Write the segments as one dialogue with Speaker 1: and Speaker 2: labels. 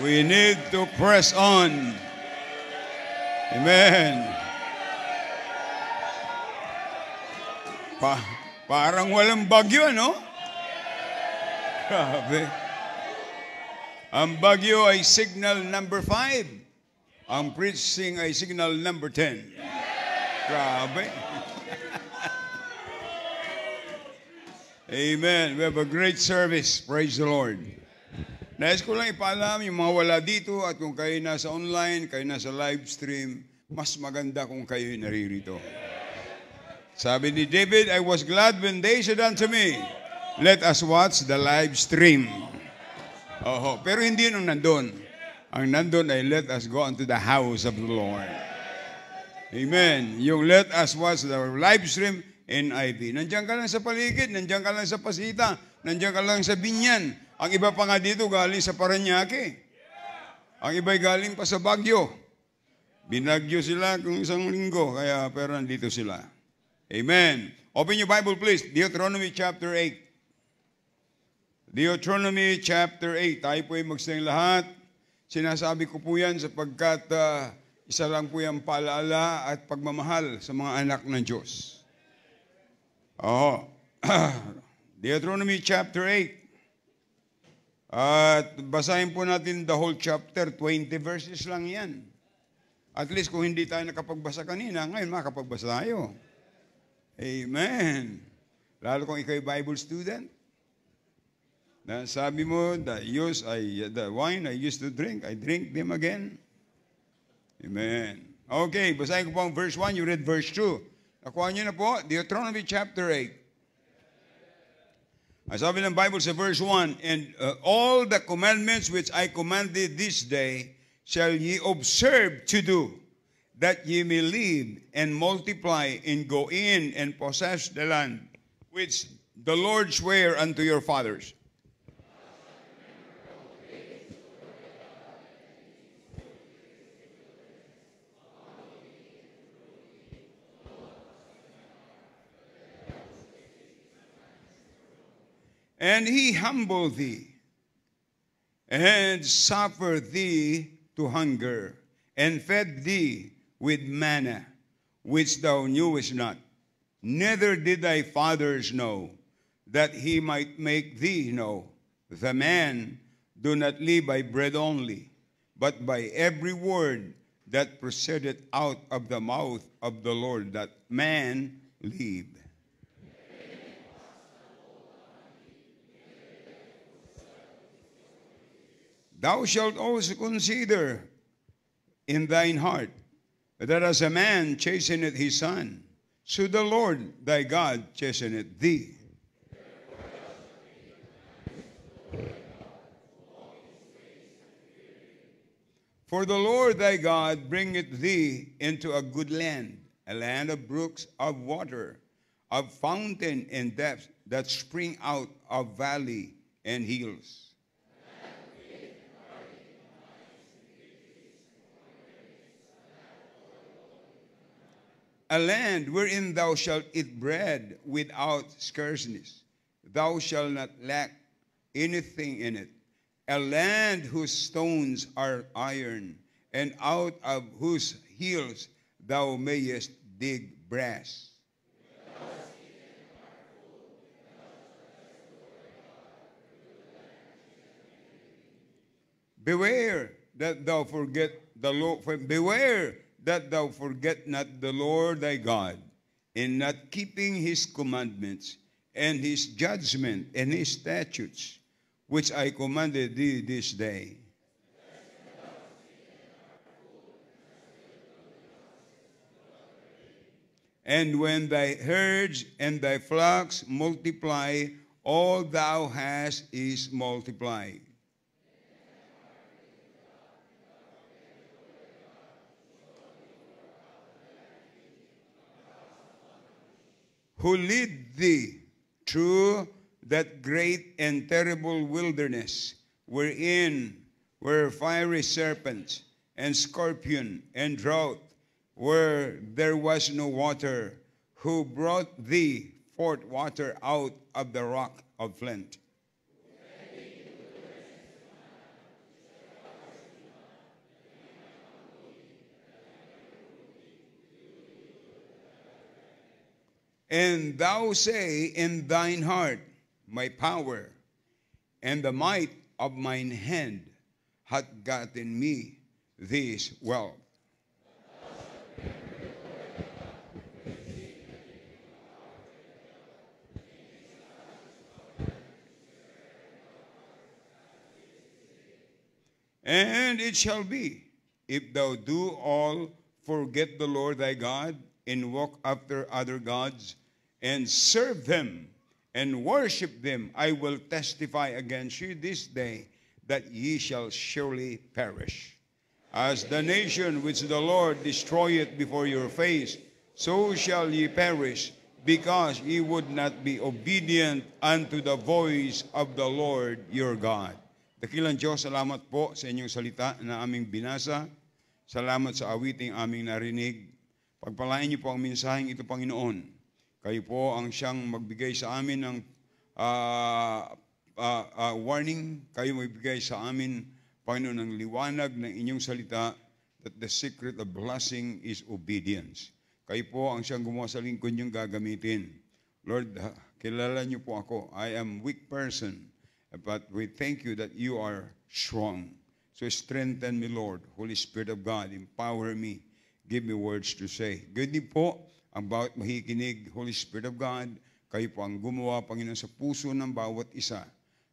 Speaker 1: We need to press on. Amen. Parang walang bagyo, no? Grabe. Ang bagyo ay signal number 5. Ang preaching ay signal number 10. Grabe. Amen. We have a great service. Praise the Lord. Nais ko lang ipaalam yung mga wala dito at kung kayo nasa online, kayo nasa live stream, mas maganda kung kayo naririto. Sabi ni David, I was glad when they said unto me, let us watch the live stream. Oho, pero hindi nung nandun. Ang nandun ay let us go unto the house of the Lord. Amen. Yung let us watch the live stream, NIV. Nandiyan ka lang sa paligid, nandiyan ka lang sa Pasita, nandiyan ka lang sa Binyan. Ang iba pa nga dito galing sa Parañaque. Ang iba'y galing pa sa Baguio. Binagyo sila kung isang linggo, kaya pero nandito sila. Amen. Open your Bible please. Deuteronomy chapter 8. Deuteronomy chapter 8. Tayo po ay magsayang lahat. Sinasabi ko po yan sapagkat isa lang po yung paalaala at pagmamahal sa mga anak ng Diyos. Deuteronomy chapter 8. At basahin po natin the whole chapter, 20 verses lang yan. At least kung hindi tayo nakapagbasa kanina, ngayon makapagbasa tayo. Amen. Lalo kung ikaw Bible student. Na sabi mo, the wine I used to drink, I drink them again. Amen. Okay, basahin ko po ang verse 1, you read verse 2. Nakuha niyo na po, Deuteronomy chapter 8. Ang sabi ng Bible sa verse 1, and all the commandments which I commanded this day shall ye observe to do, that ye may live and multiply and go in and possess the land which the Lord sware unto your fathers. And he humbled thee, and suffered thee to hunger, and fed thee with manna, which thou knewest not, neither did thy fathers know, that he might make thee know. The man do not live by bread only, but by every word that proceedeth out of the mouth of the Lord, that man live. Thou shalt also consider in thine heart that as a man chasteneth his son, so the Lord thy God chasteneth thee. For the Lord thy God bringeth thee into a good land, a land of brooks of water, of fountain and depths that spring out of valley and hills. A land wherein thou shalt eat bread without scarceness. Thou shalt not lack anything in it. A land whose stones are iron, and out of whose hills thou mayest dig brass. Beware that thou forget the Lord. Beware that thou forget not the Lord thy God, in not keeping his commandments, and his judgment, and his statutes, which I commanded thee this day. And when thy herds and thy flocks multiply, all thou hast is multiplied. Who lead thee through that great and terrible wilderness, wherein were fiery serpents and scorpion and drought, where there was no water, who brought thee forth water out of the rock of flint. And thou say in thine heart, my power and the might of mine hand hath gotten me this wealth. And it shall be, if thou do all forget the Lord thy God, and walk after other gods, and serve them, and worship them, I will testify against you this day, that ye shall surely perish. As the nation which the Lord destroyeth before your face, so shall ye perish, because ye would not be obedient unto the voice of the Lord your God. Dakilang Diyos, salamat po sa inyong salita na aming binasa. Salamat sa awiting aming narinig. Pagpalain niyo po ang mensaheng ito, Panginoon. Kayo po ang siyang magbigay sa amin ng warning. Kayo magbigay sa amin, Panginoon, ng liwanag ng inyong salita, that the secret of blessing is obedience. Kayo po ang siyang gumawa sa lingkod niyong gagamitin. Lord, kilala niyo po ako. I am weak person. But we thank you that you are strong. So strengthen me, Lord. Holy Spirit of God, empower me. Give me words to say. Ganyan po ang bawat makikinig, Holy Spirit of God. Kayo po ang gumawa, Panginoon, sa puso ng bawat isa.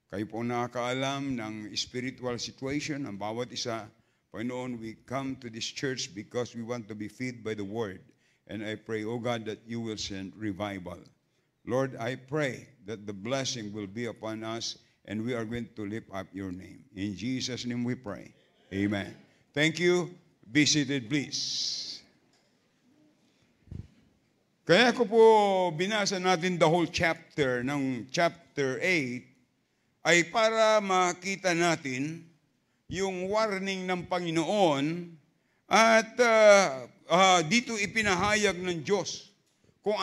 Speaker 1: Kayo po ang nakakaalam ng spiritual situation ng bawat isa. Panginoon, we come to this church because we want to be fed by the Word. And I pray, O God, that you will send revival. Lord, I pray that the blessing will be upon us, and we are going to lift up your name. In Jesus' name we pray. Amen. Thank you. Be seated, please. Kaya ko po binasa natin the whole chapter ng chapter 8 ay para makita natin yung warning ng Panginoon at dito ipinahayag ng Diyos kung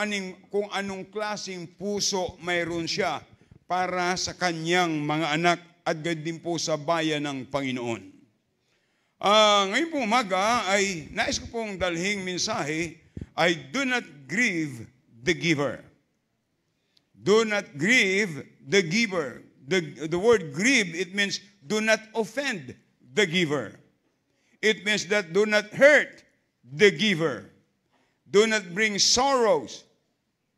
Speaker 1: anong klaseng puso mayroon siya para sa kanyang mga anak at gayon din po sa bayan ng Panginoon. Ngayon pong umaga ay nais ko pong dalhing mensahe ay do not grieve the giver. Do not grieve the giver. The word grieve, it means do not offend the giver. It means that do not hurt the giver. Do not bring sorrows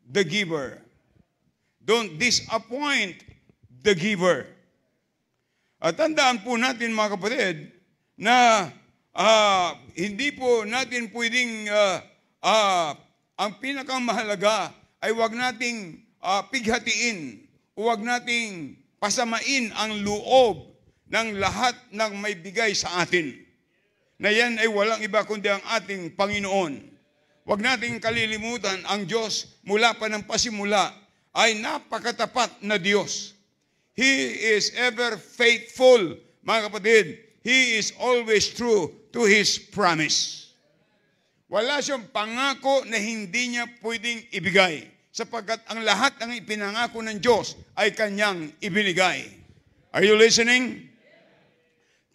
Speaker 1: the giver. Don't disappoint the giver. At tandaan po natin, mga kapatid, na hindi po natin pwedeng, ang pinakamahalaga ay huwag nating pighatiin, huwag nating pasamain ang loob ng lahat ng may bigay sa atin. Na yan ay walang iba kundi ang ating Panginoon. Huwag nating kalilimutan ang Diyos mula pa ng pasimula ay napakatapat na Diyos. He is ever faithful, mga kapatid. He is always true to His promise. Wala siyang pangako na hindi niya pwedeng ibigay, sapagkat ang lahat ng ipinangako ng Diyos ay Kanyang ibinigay. Are you listening?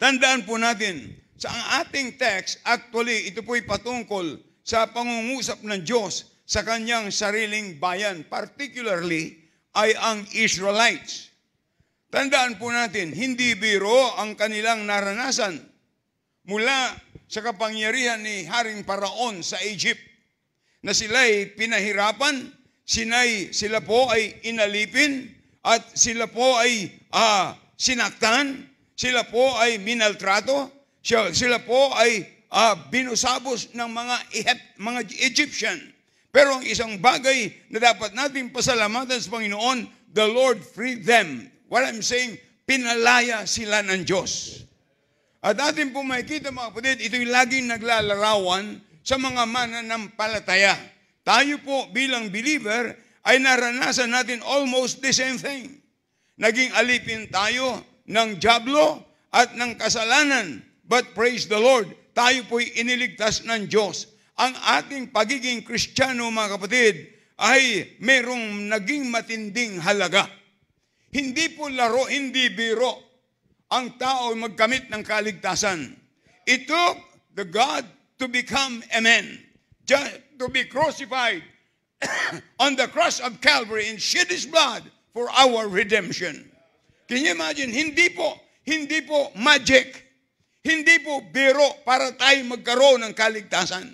Speaker 1: Tandaan po natin, sa ating text, actually, ito po'y patungkol sa pangungusap ng Diyos sa Kanyang sariling bayan, particularly ay ang Israelites. Tandaan po natin, hindi biro ang kanilang naranasan mula sa kapangyarihan ni Haring Paraon sa Egypt, na sila'y pinahirapan, sila po ay inalipin, at sila po ay sinaktan, sila po ay minaltrato, sila po ay binusabos ng mga Egyptian. Pero ang isang bagay na dapat natin pasalamatan sa Panginoon, the Lord freed them. What I'm saying, pinalaya sila ng Diyos. At atin po makikita, mga kapatid, ito'y laging naglalarawan sa mga mananampalataya. Tayo po bilang believer ay naranasan natin almost the same thing. Naging alipin tayo ng dyablo at ng kasalanan. But praise the Lord, tayo po'y iniligtas ng Diyos. Ang ating pagiging Kristiyano, mga kapatid, ay merong naging matinding halaga. Hindi po laro, hindi biro ang tao magkamit ng kaligtasan. It took the God to become a man, to be crucified on the cross of Calvary and shed His blood for our redemption. Can you imagine? Hindi po magic. Hindi po biro para tayo magkaroon ng kaligtasan.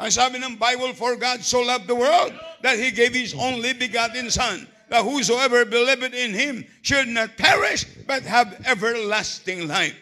Speaker 1: Ang sabi ng Bible, for God so loved the world that He gave His only begotten Son, that whosoever believeth in Him should not perish but have everlasting life.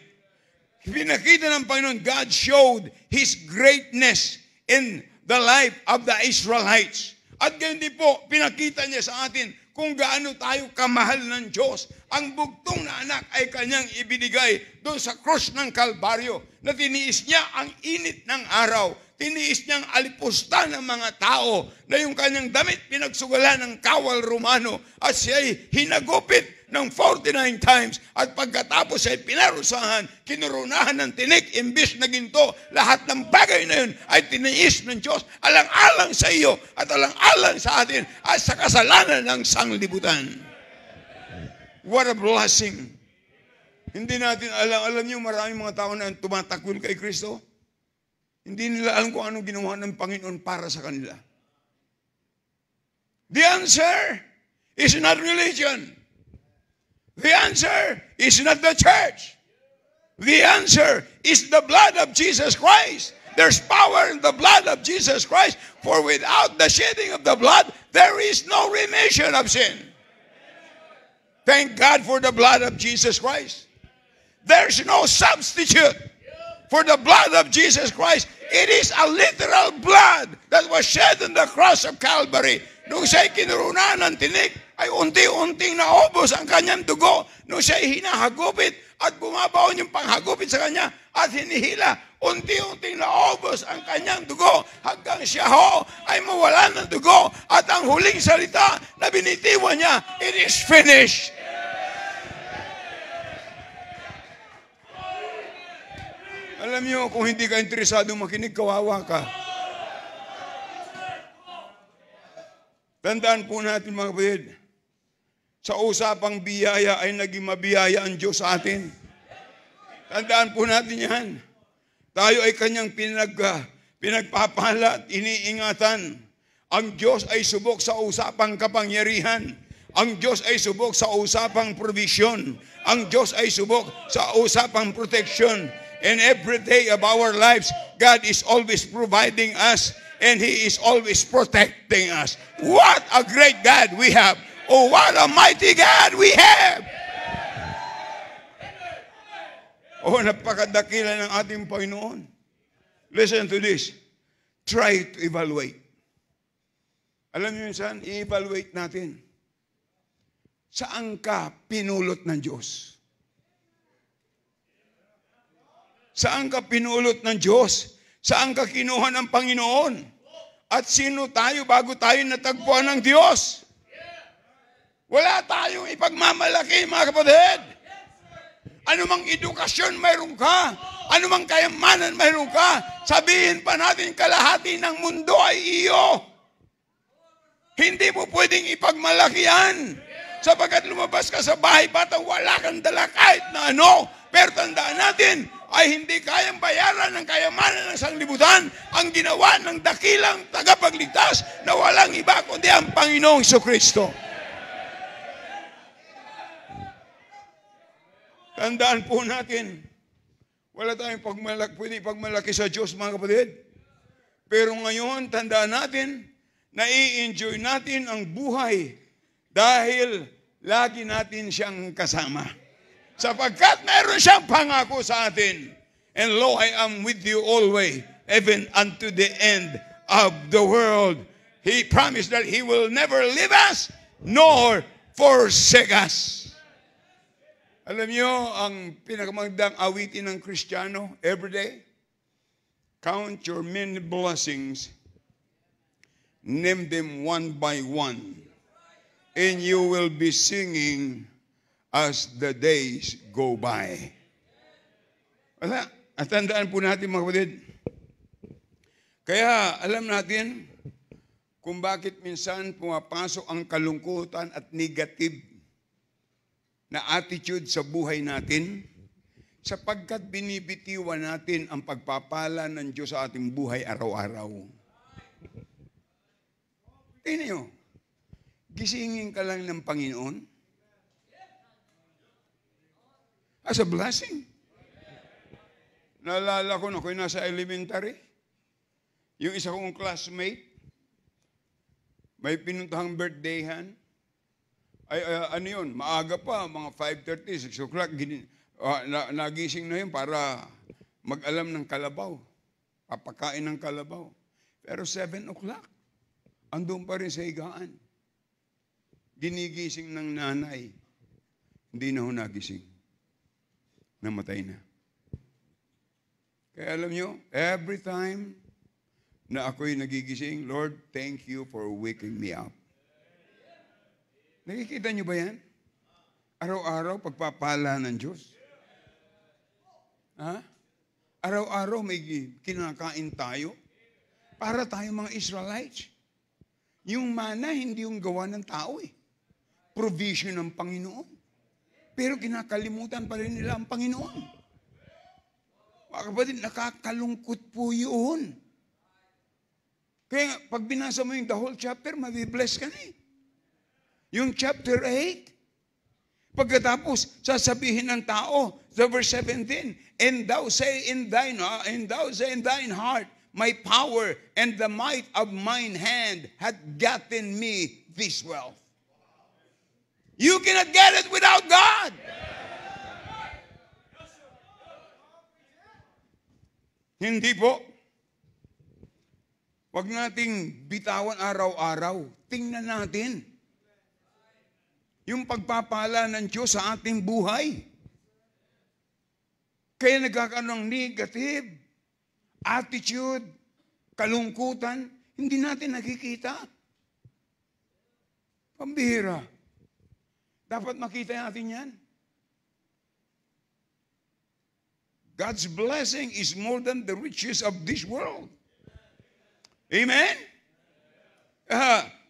Speaker 1: Pinakita ng Panginoon, God showed His greatness in the life of the Israelites. At ganyan din po, pinakita niya sa atin kung gaano tayo kamahal ng Diyos. Ang bugtong na anak ay kanyang ibinigay doon sa krus ng Kalbaryo, na tiniis niya ang init ng araw. Tiniis niyang alipusta ng mga tao na yung kanyang damit pinagsugalan ng kawal Romano at siya'y hinagupit ng 49 times at pagkatapos ay pinarusahan, kinurunahan ng tinik, imbis na ginto. Lahat ng bagay na yun ay tiniis ng Diyos alang-alang sa iyo at alang-alang sa atin at sa kasalanan ng sanglibutan. What a blessing! Hindi natin alam niyo, maraming mga tao na tumatakwil kay Kristo. Hindi nila alam kung anong ginawa ng Panginoon para sa kanila. The answer is not religion. The answer is not the church. The answer is the blood of Jesus Christ. There's power in the blood of Jesus Christ. For without the shedding of the blood, there is no remission of sin. Thank God for the blood of Jesus Christ. There's no substitute for the blood of Jesus Christ. It is a literal blood that was shed on the cross of Calvary. Nung siya'y kinurunan ng tinik, ay unti-unting naubos ang kanyang dugo. Nung siya'y hinahagupit at bumabaon yung panghagupit sa kanya at hinihila, unti-unting naubos ang kanyang dugo hanggang siya ay mawala ng dugo. At ang huling salita na binitiwan niya, it is finished. Alam niyo, kung hindi ka interesado makinig, kawawa ka. Tandaan po natin, mga kapatid, sa usapang biyaya ay naging mabiyaya ang Diyos sa atin. Tandaan po natin yan. Tayo ay kanyang pinagpapala at iniingatan. Ang Diyos ay subok sa usapang kapangyarihan. Ang Diyos ay subok sa usapang provision. Ang Diyos ay subok sa usapang protection. And every day of our lives, God is always providing us and He is always protecting us. What a great God we have. Oh, what a mighty God we have. Oh, napakadakila ng ating Panginoon. Listen to this. Try to evaluate. Alam niyo saan? I-evaluate natin. Saan ka pinulot ng Diyos? Saan ka pinulot ng Diyos? Saan ka kinuha ng Panginoon? At sino tayo bago tayo natagpuan ng Diyos? Wala tayong ipagmamalaki, mga kapatid. Anumang edukasyon mayroon ka, anumang kayamanan mayroon ka, sabihin pa natin kalahati ng mundo ay iyo. Hindi mo pwedeng ipagmalaki yan. Sapagkat lumabas ka sa bahay, batang wala kang dala kahit na ano. Pero tandaan natin, ay hindi kayang bayaran ng kayamanan ng sanglibutan ang ginawa ng dakilang tagapagligtas na walang iba kundi ang Panginoong Jesucristo. Tandaan po natin, wala tayong pwede pagmalaki sa Diyos, mga kapatid. Pero ngayon, tandaan natin, nai-enjoy natin ang buhay dahil lagi natin siyang kasama. Sapagkat meron siyang pangako sa atin. And lo, I am with you always, even unto the end of the world. He promised that He will never leave us, nor forsake us. Alam niyo, ang pinakamagandang awitin ng Kristiyano, everyday, count your many blessings, name them one by one, and you will be singing as the days go by. Wala. At tandaan po natin, mga kapatid. Kaya alam natin kung bakit minsan pumapasok ang kalungkutan at negative na attitude sa buhay natin, sapagkat binibitiwan natin ang pagpapala ng Diyos sa ating buhay araw-araw. Tingnan nyo, gisingin ka lang ng Panginoon as a blessing. Naalala ko na ako'y nasa elementary, yung isa kong classmate, may pinuntahang birthdayhan. Ay, ano yun, maaga pa, mga 5:30, 6 o'clock, nagising na yun para mag-alam ng kalabaw, papakain ng kalabaw. Pero 7 o'clock, andun pa rin sa higaan. Ginigising ng nanay, hindi na ho nagising. Namatay na. Kaya alam nyo, every time na ako'y nagigising, Lord, thank you for waking me up. Nakikita nyo ba yan? Araw-araw pagpapala ng Diyos. Ha? Araw-araw may kinakain tayo. Para tayo mga Israelites. Yung mana, hindi yung gawa ng tao eh. Provision ng Panginoon. Pero kinakalimutan pa rin nila ang Panginoon. Mga kapatid, nakakalungkot po yun. Kaya pag binasa mo yung the whole chapter, mabibless ka na eh. Yung chapter 8, pagkatapos, sasabihin ng tao, sa verse 17, and thou say in thine heart, my power and the might of mine hand hath gotten me this wealth. You cannot get it without God. Hindi po. Huwag nating bitawan araw-araw. Tingnan natin yung pagpapala ng Diyos sa ating buhay. Kaya nagkakaroon ng negative attitude, kalungkutan, hindi natin nakikita. Pambihira. Dapat makita natin yan. God's blessing is more than the riches of this world. Amen?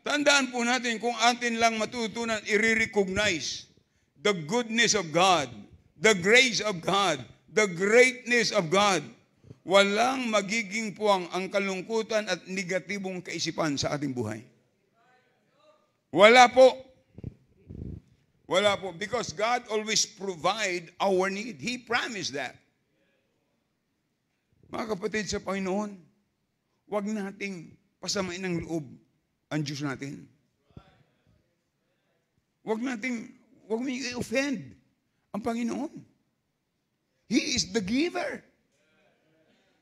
Speaker 1: Tandaan po natin kung atin lang matutunan, i-recognize the goodness of God, the grace of God, the greatness of God. Walang magiging puwang ang kalungkutan at negatibong kaisipan sa ating buhay. Wala po. Wala po. Because God always provide our need. He promised that. Mga kapatid sa Panginoon, huwag nating pasamain ng loob ang Diyos natin. Huwag mo i-offend ang Panginoon. He is the giver.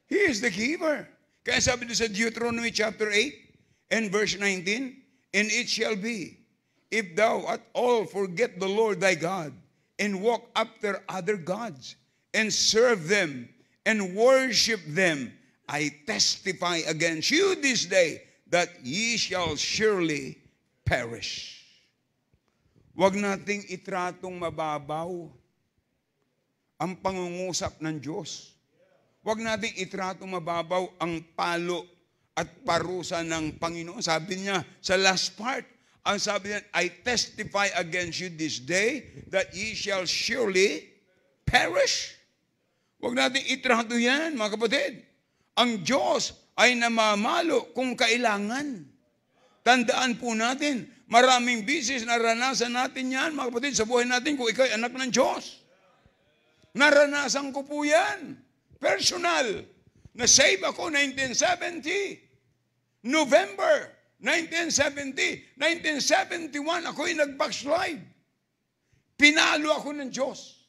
Speaker 1: He is the giver. Kaya sabi doon sa Deuteronomy chapter 8 and verse 19, and it shall be, if thou at all forget the Lord thy God, and walk after other gods, and serve them, and worship them, I testify against you this day that ye shall surely perish. Huwag nating itratong mababaw ang pangungusap ng Diyos. Huwag nating itratong mababaw ang palo at parusa ng Panginoon. Sabi niya sa last part, ang sabi niya, I testify against you this day that ye shall surely perish. Huwag natin itrato yan, mga kapatid. Ang Diyos ay namamalo kung kailangan. Tandaan po natin, maraming bisis naranasan natin yan, mga kapatid, sa buhay natin kung ikaw ay anak ng Diyos. Naranasan ko po yan. Personal. Na-save ako 1970. November 1970. 1971, ako'y nag-backslide. Pinalo ako ng Diyos.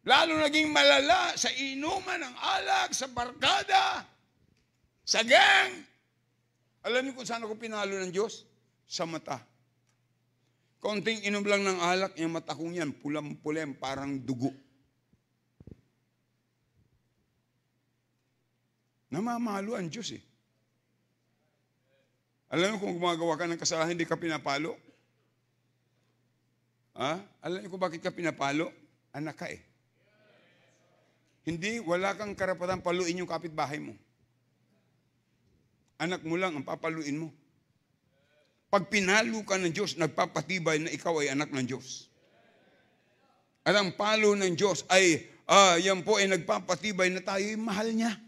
Speaker 1: Lalo naging malala sa inuman ng alak, sa barkada, sa gang. Alam niyo kung saan ako pinalo ng Diyos? Sa mata. Konting inom lang ng alak, yung mata kong yan, pulam-pulem, parang dugo. Namamalo ang Diyos eh. Alam niyo kung gumagawa ka ng kasalanan, hindi ka pinapalo? Alam niyo kung bakit ka pinapalo? Anak ka eh. Hindi, wala kang karapatang paluin yung kapitbahay mo. Anak mo lang ang papaluin mo. Pag pinalo ka ng Diyos, nagpapatibay na ikaw ay anak ng Diyos. At ang palo ng Diyos ay, yan po ay nagpapatibay na tayo ay mahal niya.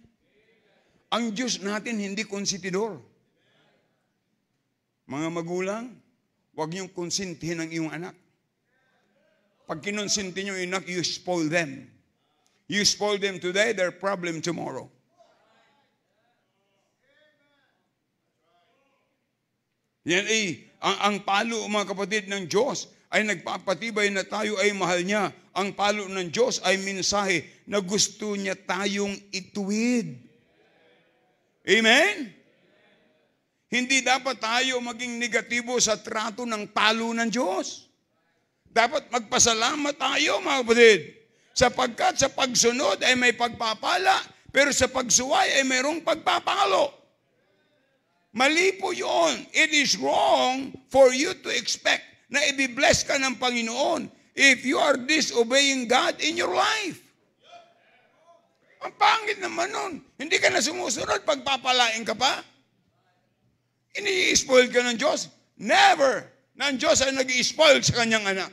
Speaker 1: Ang Diyos natin hindi konsitidor. Mga magulang, huwag niyong konsintihin ang iyong anak. Pag kinonsinti niyo yung anak, you spoil them. You spoil them today, their problem tomorrow. Yan ay, ang palo, mga kapatid, ng Diyos ay nagpapatibay na tayo ay mahal niya. Ang palo ng Diyos ay mensahe na gusto niya tayong ituwid. Amen? Hindi dapat tayo maging negatibo sa trato ng palo ng Diyos. Dapat magpasalamat tayo, mga kapatid. Sapagkat sa pagsunod ay may pagpapala, pero sa pagsuway ay mayroong pagpapalo. Mali po yun. It is wrong for you to expect na i-bless ka ng Panginoon if you are disobeying God in your life. Ang pangit naman nun. Hindi ka na sumusunod, pagpapalain ka pa. Ini-spoil ka ng Diyos? Never. Ng Diyos ay nag-i-spoil sa kanyang anak.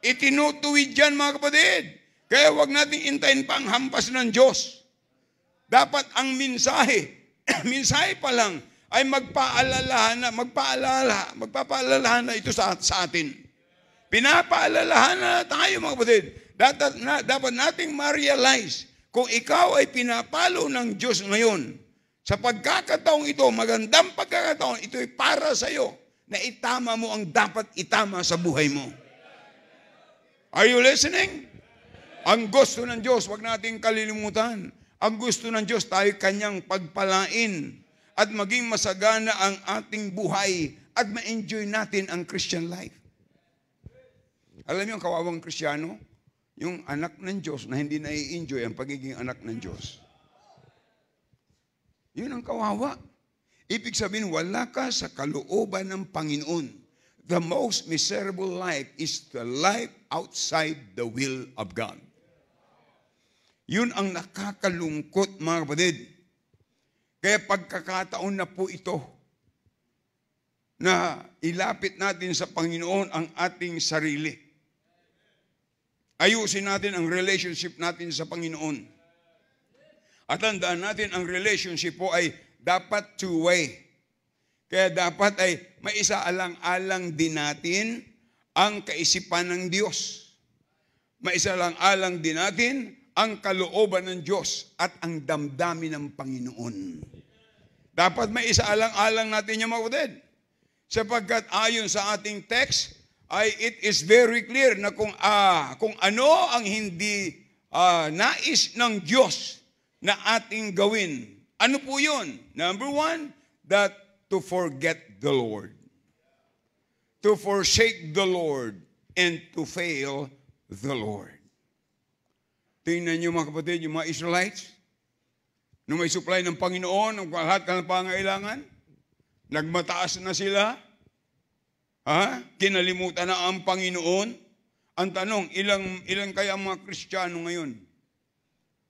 Speaker 1: Itinutuwid yan, mga kapatid. Kaya huwag natin intayin pa ang hampas ng Diyos. Dapat ang mensahe, mensahe pa lang, ay magpapaalalahan na ito sa atin. Pinapaalalahan na tayo, mga kapatid. Dapat nating ma-realize kung ikaw ay pinapalo ng Diyos ngayon, sa pagkakataong ito, magandang pagkakataon, ito ay para sa iyo na itama mo ang dapat itama sa buhay mo. Are you listening? Ang gusto ng Diyos, wag nating kalilimutan. Ang gusto ng Diyos, tayo kanyang pagpalain at maging masagana ang ating buhay at ma-enjoy natin ang Christian life. Alam niyo ang kawawang Kristiyano? Yung anak ng Diyos na hindi na-enjoy ang pagiging anak ng Diyos. Yun ang kawawa. Ibig sabihin, wala ka sa kalooban ng Panginoon. The most miserable life is the life outside the will of God. Yun ang nakakalungkot, mga kapatid. Kaya pagkakataon na po ito na ilapit natin sa Panginoon ang ating sarili. Ayusin natin ang relationship natin sa Panginoon. At tandaan natin, ang relationship po ay dapat two-way. Kaya dapat ay maisaalang-alang din natin ang kaisipan ng Diyos. Maisaalang-alang din natin ang kalooban ng Diyos at ang damdamin ng Panginoon. Dapat maisaalang-alang natin yung mga kapatid. Sapagkat ayon sa ating text, ay it is very clear na kung ano ang hindi nais ng Diyos na ating gawin. Ano po yun? Number one, that to forget the Lord. To forsake the Lord and to fail the Lord. Tingnan niyo, mga kapatid, yung mga Israelites, nung may supply ng Panginoon, ang lahat ng pangailangan, nagmataas na sila, kinalimutan na ang Panginoon. Ang tanong, ilang kaya ang mga Kristiyano ngayon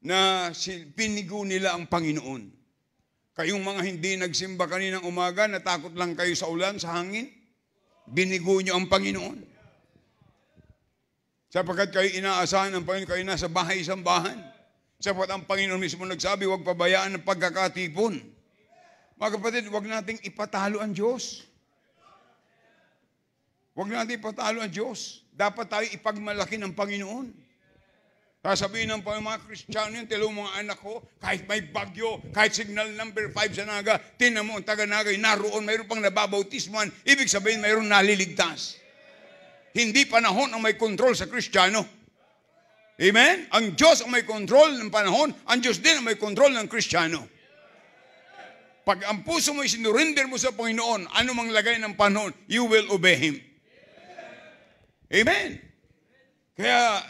Speaker 1: na pinigo nila ang Panginoon? Kayong mga hindi nagsimba kaninang umaga, natakot lang kayo sa ulan, sa hangin, binigo nyo ang Panginoon. Sapagkat kayo inaasahan ng Panginoon, kayo nasa bahay-sambahan. Sapagkat ang Panginoon mismo nagsabi, huwag pabayaan ng pagkakatipon. Mga kapatid, huwag nating ipatalo ang Diyos. Huwag natin ipatalo ang Diyos. Dapat tayo ipagmalaki ng Panginoon. Sasabihin ng mga Kristiyano yun, tilo mga anak ko, kahit may bagyo, kahit signal number 5 sa Naga, tinan mo ang taga-Naga, naroon, mayroon pang nababautisman, ibig sabihin mayroon naliligtas. Hindi panahon ang may kontrol sa Kristiyano. Amen? Ang Diyos ang may kontrol ng panahon, ang Diyos din ang may kontrol ng Kristiyano. Pag ang puso mo isinurinder mo sa Panginoon, ano mang lagay ng panahon, you will obey Him. Amen? Kaya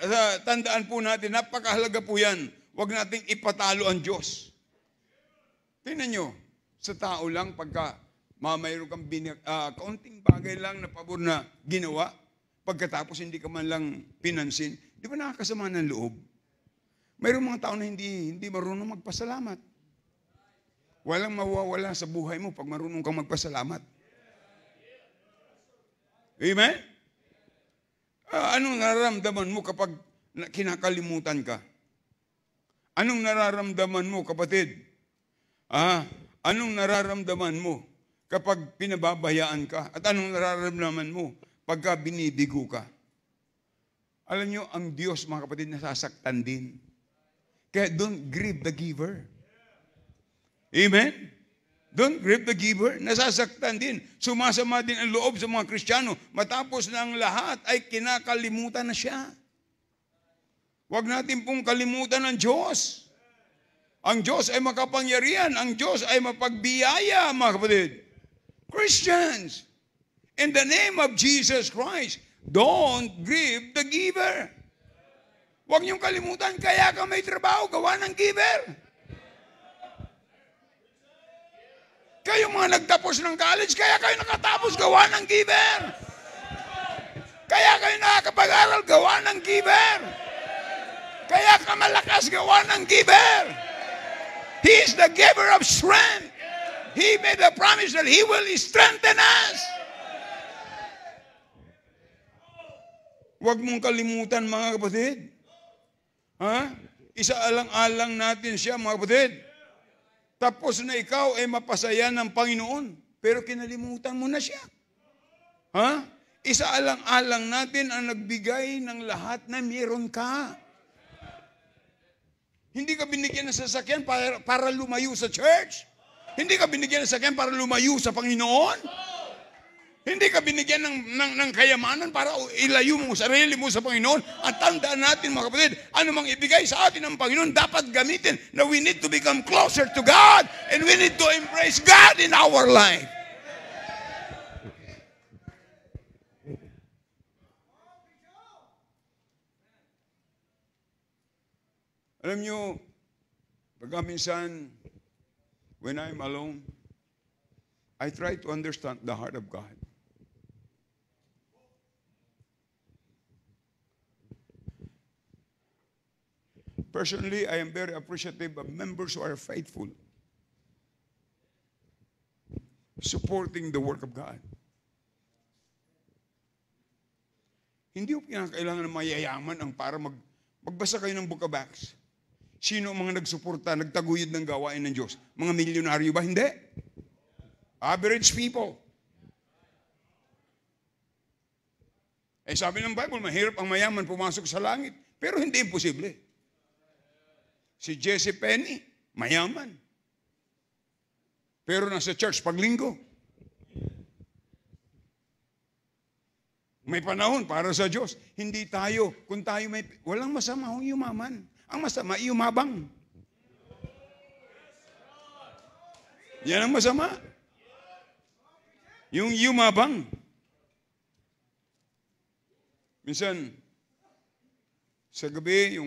Speaker 1: tandaan po natin, napakahalaga po yan. Huwag nating ipatalo ang Diyos. Tingnan nyo, sa tao lang, pagka mayroon kang kaunting bagay lang na pabor na ginawa, pagkatapos hindi ka man lang pinansin, di ba nakakasama ng loob? Mayroong mga tao na hindi marunong magpasalamat. Walang mawawala sa buhay mo pag marunong kang magpasalamat. Amen? Anong nararamdaman mo kapag kinakalimutan ka? Anong nararamdaman mo, kapatid? Anong nararamdaman mo kapag pinababayaan ka? At anong nararamdaman mo pagka binibigo ka? Alam nyo, ang Diyos, mga kapatid, nasasaktan din. Kaya don't grieve the giver. Amen? Don't grieve the giver. Nasasaktan din. Sumasama din ang loob sa mga Kristiyano. Matapos na ang lahat ay kinakalimutan na siya. Huwag natin pong kalimutan ang Diyos. Ang Diyos ay makapangyarihan. Ang Diyos ay mapagbiyaya, mga kapatid. Christians, in the name of Jesus Christ, don't grieve the giver. Huwag niyong kalimutan, kaya ka may trabaho, gawa ng giver. Kayo mga nagtapos ng college, kaya kayo nakatapos, gawa ng giver. Kaya kayo nakakapag-aral, gawa ng giver. Kaya ka malakas, gawa ng giver. He is the giver of strength. He made a promise that He will strengthen us. Huwag mong kalimutan, mga kapatid. Ha? Isaalang-alang natin siya, mga kapatid. Tapos na ikaw ay mapasaya ng Panginoon, pero kinalimutan mo na siya. Ha? Isaalang-alang natin ang nagbigay ng lahat na meron ka. Hindi ka binigyan ng sasakyan para lumayo sa church. Hindi ka binigyan ng sasakyan para lumayo sa Panginoon. Hindi ka binigyan ng kayamanan para ilayo mo sarili mo sa Panginoon. At tandaan natin, mga kapatid, anumang ibigay sa atin ng Panginoon, dapat gamitin na we need to become closer to God and we need to embrace God in our life. Alam nyo, pagka minsan, when I'm alone, I try to understand the heart of God. Personally, I am very appreciative of members who are faithful, supporting the work of God. Hindi po kailangan ng mayayaman ang para magbasa kayo ng Book of Acts. Sino ang mga nagsuporta, nagtaguyod ng gawain ng Diyos? Mga milyonaryo ba? Hindi. Average people. Eh sabi ng Bible, mahirap ang mayaman pumasok sa langit. Pero hindi imposible. Si Jesse Penny, mayaman. Pero nasa church paglinggo. May panahon para sa Diyos. Hindi tayo. Kung tayo may... Walang masama kung yumaman. Ang masama, yumabang. Yan ang masama. Yung yumabang. Minsan, sa gabi,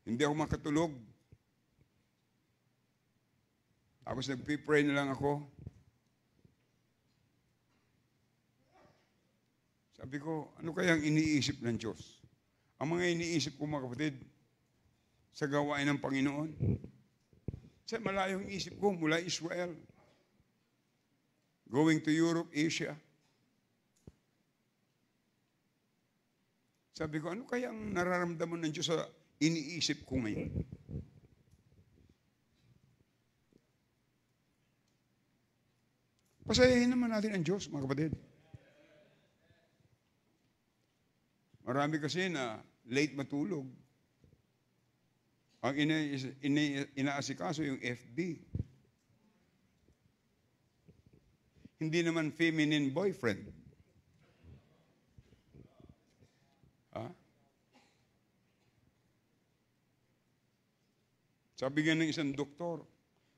Speaker 1: hindi ako makatulog. Tapos nagpipray na lang ako. Sabi ko, ano kayang iniisip ng Diyos? Ang mga iniisip ko, mga kapatid, sa gawain ng Panginoon. Sa malayong isip ko mula Israel, going to Europe, Asia. Sabi ko, ano kayang nararamdaman ng Diyos sa iniisip ko ngayon? Pasayahin naman natin ang Diyos, mga kapatid. Marami kasi na late matulog. Ang inaasikaso yung FB. Hindi naman feminine boyfriend. Ha? Sabi nga ng isang doktor,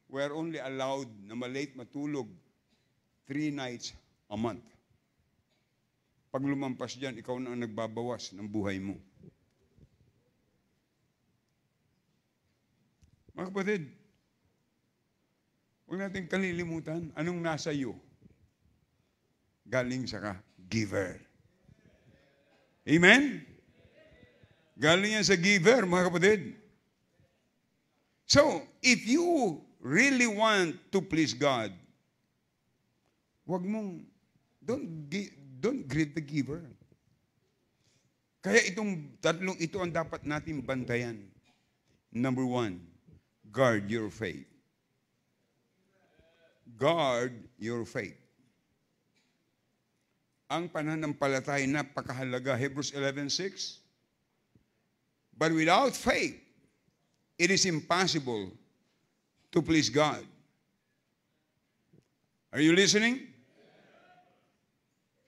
Speaker 1: we are only allowed na malate matulog 3 nights a month. Pag lumampas dyan, ikaw na ang nagbabawas ng buhay mo. Mga kapatid, huwag natin kalilimutan, anong nasa iyo? Galing sa giver. Amen? Galing yan sa giver, mga kapatid. So, if you really want to please God, huwag mong, don't grieve the giver. Kaya itong tatlong ito ang dapat natin bantayan. Number 1, guard your faith. guard your faith. Ang pananampalataya napakahalaga. Hebrews 11:6. But without faith, it is impossible to please God. Are you listening?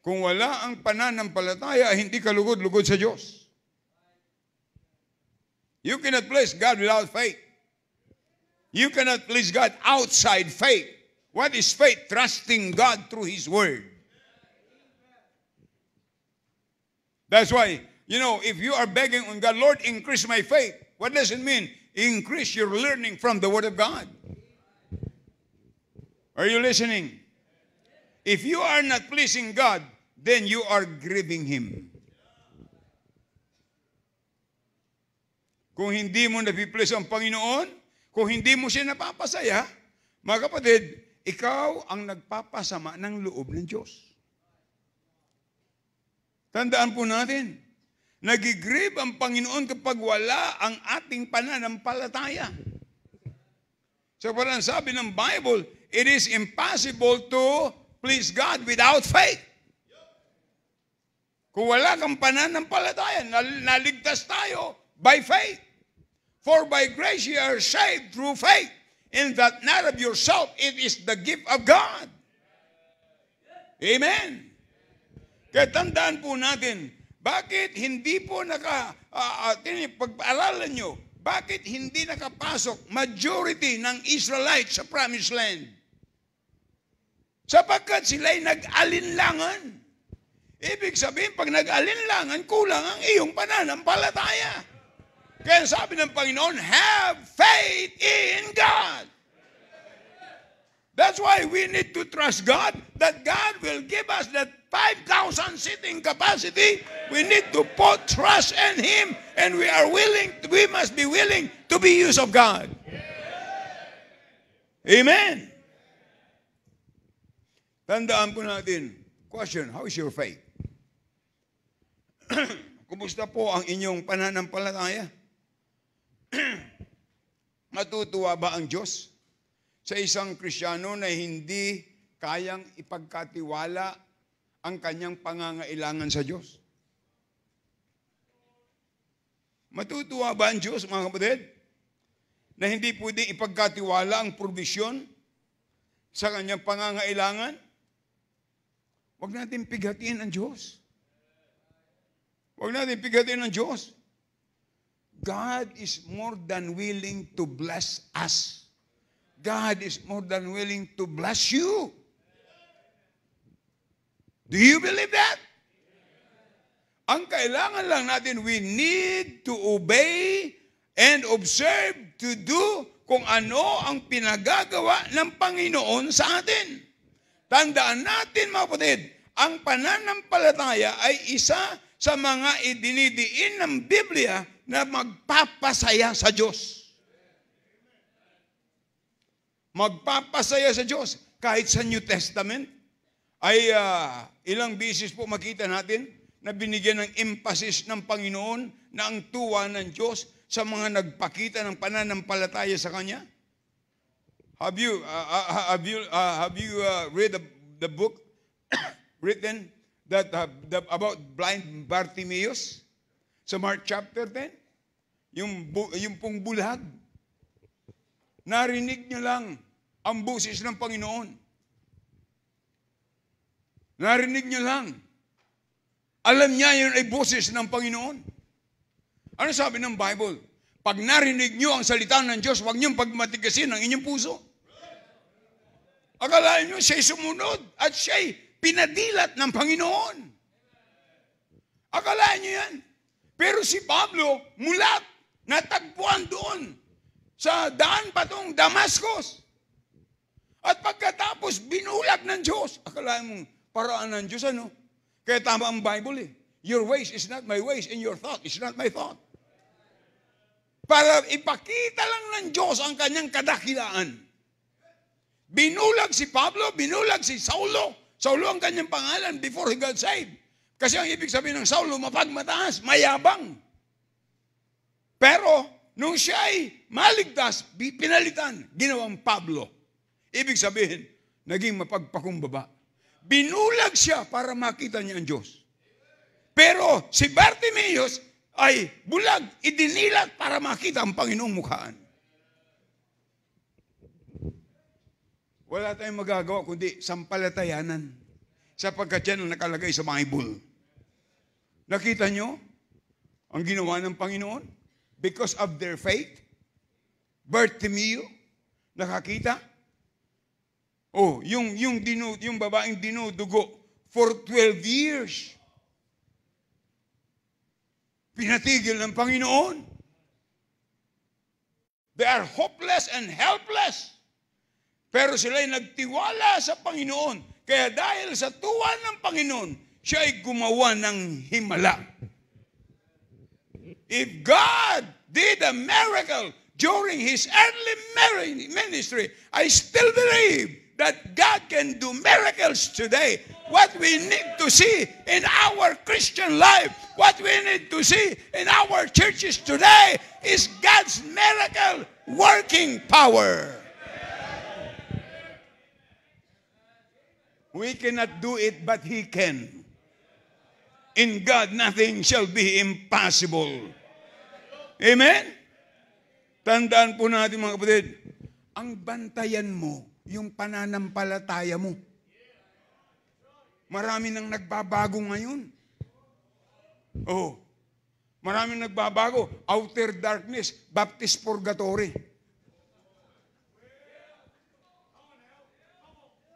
Speaker 1: Kung wala ang pananampalataya, hindi ka lugod-lugod sa Diyos. You cannot please God without faith. You cannot please God outside faith. What is faith? Trusting God through His Word. That's why, if you are begging on God, Lord, increase my faith, what does it mean? Increase your learning from the Word of God. Are you listening? If you are not pleasing God, then you are grieving Him. Kung hindi mo napiplease ang Panginoon, kung hindi mo siya napapasaya, mga kapatid, ikaw ang nagpapasama ng loob ng Diyos. Tandaan po natin, nagigrieve ang Panginoon kapag wala ang ating pananampalataya. So parang sabi ng Bible, it is impossible to please God without faith. Kung wala kang pananampalataya, naligtas tayo by faith. For by grace you are saved through faith, and that not of yourself, it is the gift of God. Amen. Kaya tandaan po natin, bakit hindi po pag-aaralan nyo, bakit hindi nakapasok majority ng Israelites sa Promised Land? Sapagkat sila'y nag-alinlangan. Ibig sabihin, pag nag-alinlangan, kulang ang iyong pananampalataya. Kaya sabi ng Panginoon, have faith in God. That's why we need to trust God that God will give us that 5,000 seating capacity. We need to put trust in Him, and we must be willing to be used of God. Amen. Tandaan po natin, question, how is your faith? Kumusta po ang inyong pananampalataya? Matutuwa ba ang Diyos sa isang Kristiyano na hindi kayang ipagkatiwala ang kanyang pangangailangan sa Diyos? Matutuwa ba ang Diyos, mga kapatid, na hindi pwedeng ipagkatiwala ang provisyon sa kanyang pangangailangan? Huwag natin pigatin ang Diyos. Huwag natin pigatin ang Diyos. God is more than willing to bless us. God is more than willing to bless you. Do you believe that? Ang kailangan lang natin, we need to obey and observe to do kung ano ang pinagagawa ng Panginoon sa atin. Tandaan natin, mga kapatid, ang pananampalataya ay isa sa mga idinidiin ng Biblia na magpapasaya sa Diyos. Magpapasaya sa Diyos. Kahit sa New Testament, ay ilang beses po makita natin na binigyan ng emphasis ng Panginoon na ang tuwa ng Diyos sa mga nagpakita ng pananampalataya sa Kanya. Have you read the book written that about blind Bartimaeus? Sa Mark chapter 10, yung pong bulag, narinig niya lang ang boses ng Panginoon. Narinig niya lang. Alam niya yun ay boses ng Panginoon. Ano sabi ng Bible? Pag narinig niyo ang salita ng Diyos, huwag niyong pagmatigasin ang inyong puso. Akalain niyo siya'y sumunod at siya'y pinadilat ng Panginoon. Akalain niyo yan. Pero si Pablo, mulat, natagpuan doon sa daan patong Damascus. At pagkatapos, binulag ng Diyos. Akalain mo, paraan ng Diyos, ano? Kaya tama ang Bible eh. Your ways is not my ways, and your thought is not my thought. Para ipakita lang ng Diyos ang kanyang kadakilaan. Binulag si Pablo, binulag si Saulo. Saulo ang kanyang pangalan before he got saved. Kasi ang ibig sabihin ng Saulo, mapagmataas, mayabang. Pero, nung siya ay maligtas, pinalitan, ginawang Pablo. Ibig sabihin, naging mapagpakumbaba. Binulag siya para makita niya ang Diyos. Pero si Bartimeus ay bulag, idinilat para makita ang Panginoong mukhaan. Wala tayong magagawa kundi sampalatayanan sapagkat yan ang nakalagay sa Bible. Nakita nyo ang ginawa ng Panginoon? Because of their faith, Bartimeus, nakakita? Oh, yung babaeng dinudugo for 12 years. Pinatigil ng Panginoon. They are hopeless and helpless. Pero sila'y nagtiwala sa Panginoon. Kaya dahil sa tuwa ng Panginoon, siya ay gumawa ng himala. If God did a miracle during His early ministry, I still believe that God can do miracles today. What we need to see in our Christian life, what we need to see in our churches today is God's miracle working power. We cannot do it, but He can. In God, nothing shall be impossible. Amen? Tandaan po natin mga kapatid, ang bantayan mo, yung pananampalataya mo. Marami nang nagbabago ngayon. Oh, marami nang nagbabago. Outer darkness, Baptist purgatory.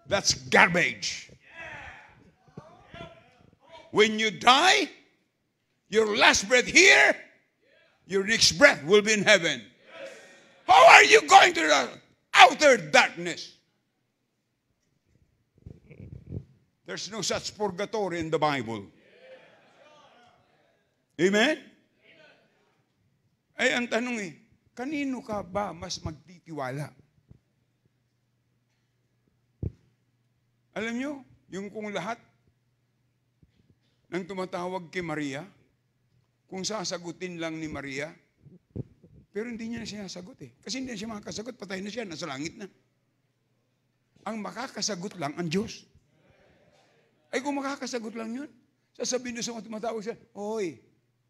Speaker 1: That's garbage. When you die, your last breath here, your next breath will be in heaven. How are you going to the outer darkness? There's no such purgatory in the Bible. Amen? Ay, ang tanong kanino ka ba mas magtitiwala? Alam nyo, yung kung lahat ng tumatawag kay Maria, kung sasagutin lang ni Maria, pero hindi niya na sinasagot eh. Kasi hindi na siya makakasagot, patay na siya, nasa langit na. Ang makakasagot lang ang Diyos. Ay kung makakasagot lang yun, sasabihin doon sa mga tumatawag siya, Hoy,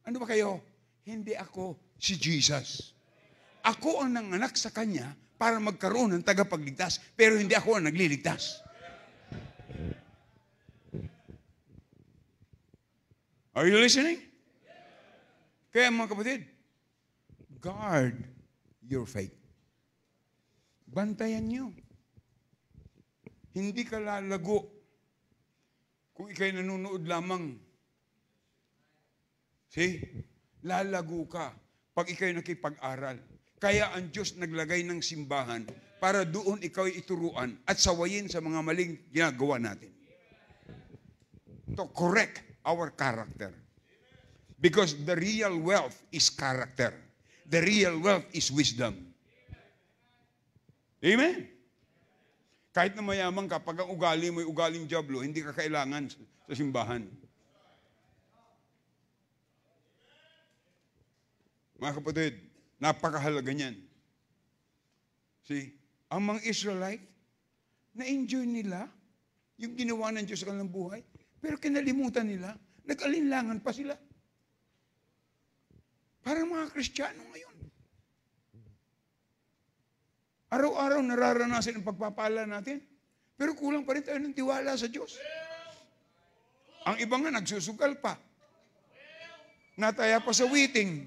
Speaker 1: ano ba kayo? Hindi ako si Jesus. Ako ang nanganak sa Kanya para magkaroon ng tagapagligtas, pero hindi ako ang nagliligtas. Are you listening? Kaya mga kapatid, guard your faith. Bantayan nyo. Hindi ka lalago kung ikay nanonood lamang. See? Lalago ka pag ikay nakipag-aral. Kaya ang Diyos naglagay ng simbahan para doon ikaw ituruan at sawayin sa mga maling ginagawa natin. To correct our character. Because the real wealth is character. The real wealth is wisdom. Amen? Kahit na mayaman ka, pag ang ugali mo ay ugaling diablo, hindi ka kailangan sa simbahan. Mga kapatid, napakahalaga niyan. See, ang mga Israelite, na-enjoy nila yung ginawa ng Diyos sa kanilang buhay. Pero kinalimutan nila, nag-alinlangan pa sila. Parang mga Kristiyano ngayon. Araw-araw nararanasan ang pagpapala natin, pero kulang pa rin tayo ng tiwala sa Diyos. Ang iba nga nagsusugal pa. Nataya pa sa waiting.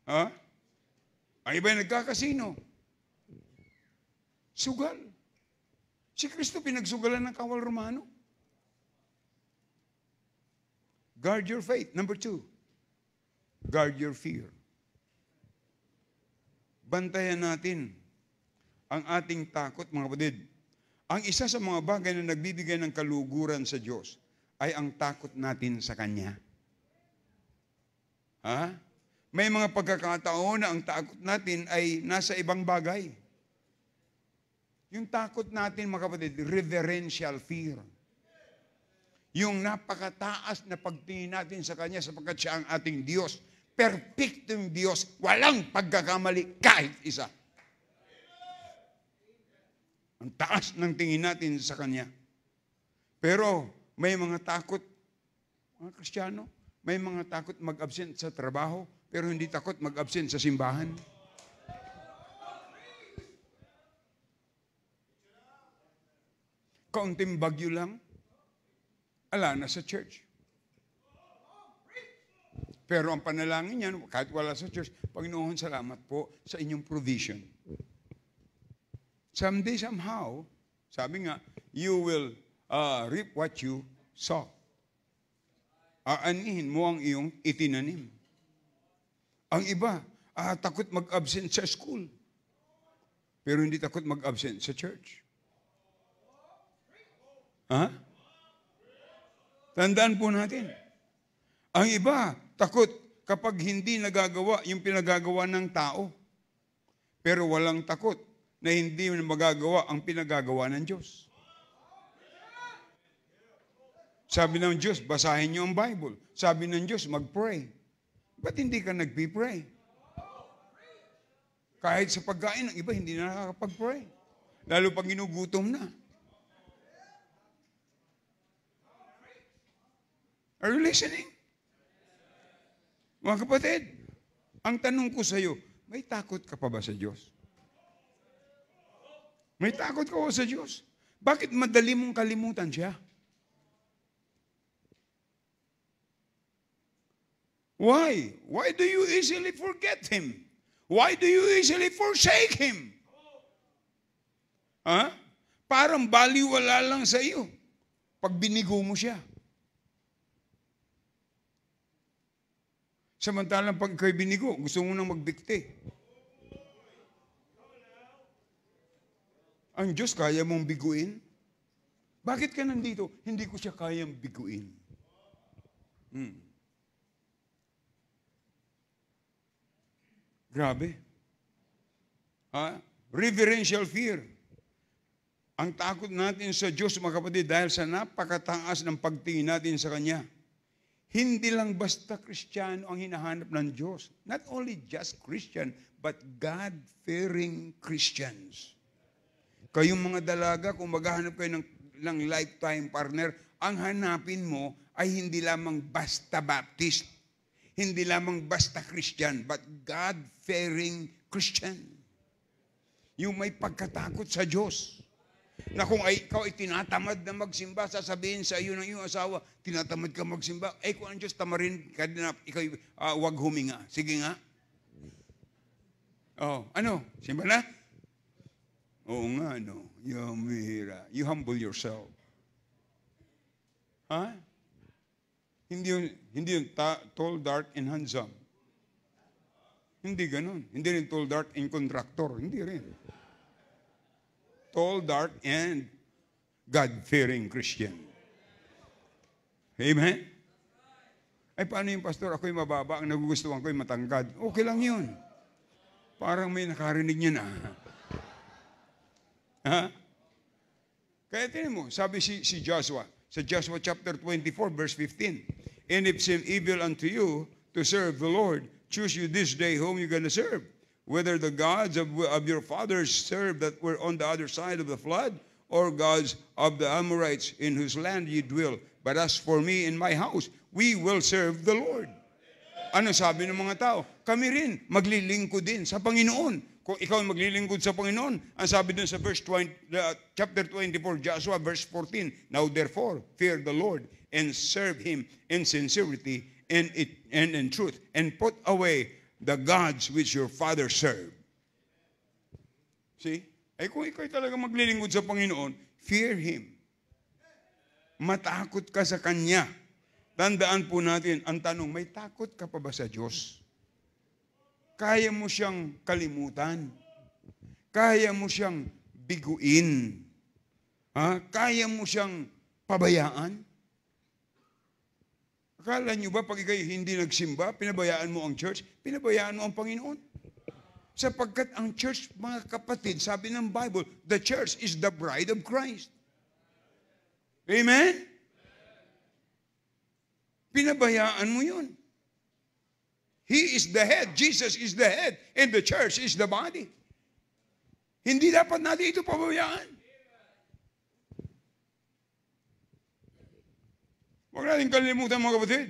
Speaker 1: Ha? Ang iba nagkakasino. Sugal. Si Kristo pinagsugalan ng kawal Romano. Guard your faith. Number 2, guard your fear. Bantayan natin ang ating takot, mga kapatid. Ang isa sa mga bagay na nagbibigay ng kaluguran sa Diyos ay ang takot natin sa Kanya. Ha? May mga pagkakataon na ang takot natin ay nasa ibang bagay. Yung takot natin, mga kapatid, reverential fear. Yung napakataas na pagtingin natin sa Kanya sapagkat siya ang ating Diyos. Perfecto yung Diyos. Walang pagkakamali kahit isa. Ang taas ng tingin natin sa Kanya. Pero may mga takot, mga Kristiyano, may mga takot mag-absent sa trabaho, pero hindi takot mag-absent sa simbahan. Kaunting bagyo lang, ala na sa church. Pero ang panalangin niyan, kahit wala sa church, Panginoon, salamat po sa inyong provision. Someday, somehow, sabi nga, you will reap what you sow. Aanihin mo ang iyong itinanim. Ang iba, takot mag-absent sa school. Pero hindi takot mag-absent sa church. Ha? Tandaan po natin. Ang iba, takot kapag hindi nagagawa yung pinagagawa ng tao. Pero walang takot na hindi magagawa ang pinagagawa ng Diyos. Sabi ng Diyos, basahin niyo ang Bible. Sabi ng Diyos, mag-pray. Ba't hindi ka nagpi-pray? Kahit sa pagkain, ang iba hindi na nakakapag-pray. Lalo pag ginugutom na. Are you listening? Mga kapatid, ang tanong ko sa iyo, may takot ka pa ba sa Diyos? May takot ka ba sa Diyos? Bakit madali mong kalimutan siya? Why? Why do you easily forget Him? Why do you easily forsake Him? Ha? Parang baliwala lang sa iyo pag binigo mo siya. Samantalang pag ikaw'y binigo, gusto mo nang magbikti. Ang Diyos kaya mong biguin? Bakit ka nandito? Hindi ko siya kayang biguin. Grabe. Reverential fear. Ang takot natin sa Diyos, mga kapatid, dahil sa napakataas ng pagtingin natin sa Kanya. Hindi lang basta Kristiyano ang hinahanap ng Diyos. Not only just Christian, but God-fearing Christians. Kayong mga dalaga, kung maghahanap kayo ng lifetime partner, ang hanapin mo ay hindi lamang basta Baptist, hindi lamang basta Christian, but God-fearing Christian. Yung may pagkatakot sa Diyos. Na kung ikaw ay tinatamad na magsimba, sasabihin sa iyo ng iyong asawa, tinatamad ka magsimba, kung ang Diyos tamarin ka na, ikaw wag huminga. Sige nga. Ano? Simba na? Oo nga, no. You humble yourself. Ha? Hindi yun tall, dark, and handsome. Hindi ganun. Hindi rin tall, dark, and contractor. Hindi rin. Tall, dark, and God-fearing Christian. Amen? Ay, paano yung pastor? Ako'y mababa, ang nagugustuhan ko'y matangkad. Okay lang yun. Parang may nakarinig niya na. Ha? Kaya tinan mo, sabi si Joshua, sa Joshua chapter 24, verse 15, and if seem evil unto you to serve the Lord, choose you this day whom you're going to serve. Whether the gods of your fathers served that were on the other side of the flood, or gods of the Amorites in whose land ye dwell. But as for me and my house, we will serve the Lord. Ano sabi ng mga tao? Kami rin maglilingkod din sa Panginoon. Kung ikaw maglilingkod sa Panginoon, ang sabi dun sa chapter 24, Joshua verse 14, now therefore, fear the Lord and serve Him in sincerity and in truth, and put away the gods which your father served. See? Kung ikaw talaga maglilingkod sa Panginoon, fear Him. Matakot ka sa Kanya. Tandaan po natin, ang tanong, may takot ka pa ba sa Diyos? Kaya mo siyang kalimutan? Kaya mo siyang biguin? Kaya mo siyang pabayaan? Akala nyo ba pag ikay hindi nagsimba, pinabayaan mo ang church, pinabayaan mo ang Panginoon? Sapagkat ang church, mga kapatid, sabi ng Bible, the church is the bride of Christ. Amen? Pinabayaan mo yun. He is the head. Jesus is the head. And the church is the body. Hindi dapat natin ito pabayaan. Huwag natin kalimutan, mga kapatid.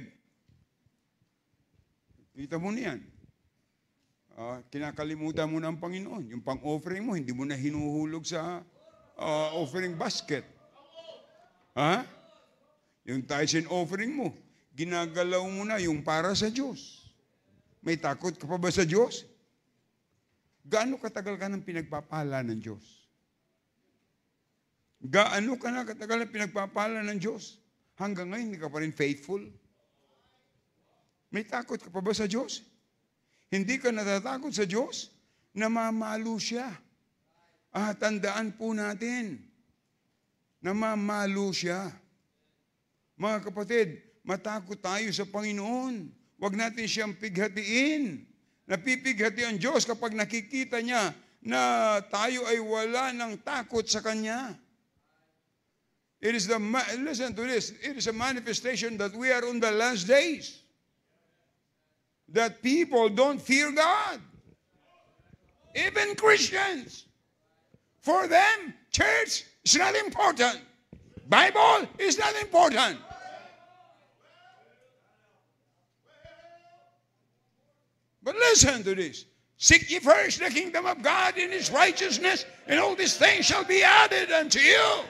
Speaker 1: Kita mo niyan. Kinakalimutan mo na ang Panginoon. Yung pang-offering mo, hindi mo na hinuhulog sa offering basket. Yung tithes and offering mo, ginagalaw mo na yung para sa Diyos. May takot ka pa ba sa Diyos? Gaano katagal ka nang pinagpapala ng Diyos? Gaano ka na katagal na pinagpapala ng Diyos? Hanggang ngayon, hindi ka pa rin faithful? May takot ka pa ba sa Diyos? Hindi ka natatakot sa Diyos? Namamalo siya. Tandaan po natin, namamalo siya. Mga kapatid, matakot tayo sa Panginoon. Huwag natin siyang pighatiin. Napipighati ang Diyos kapag nakikita niya na tayo ay wala ng takot sa Kanya. Listen to this, it is a manifestation that we are on the last days. That people don't fear God. Even Christians. For them, church is not important. Bible is not important. But listen to this. Seek ye first the kingdom of God and His righteousness, and all these things shall be added unto you.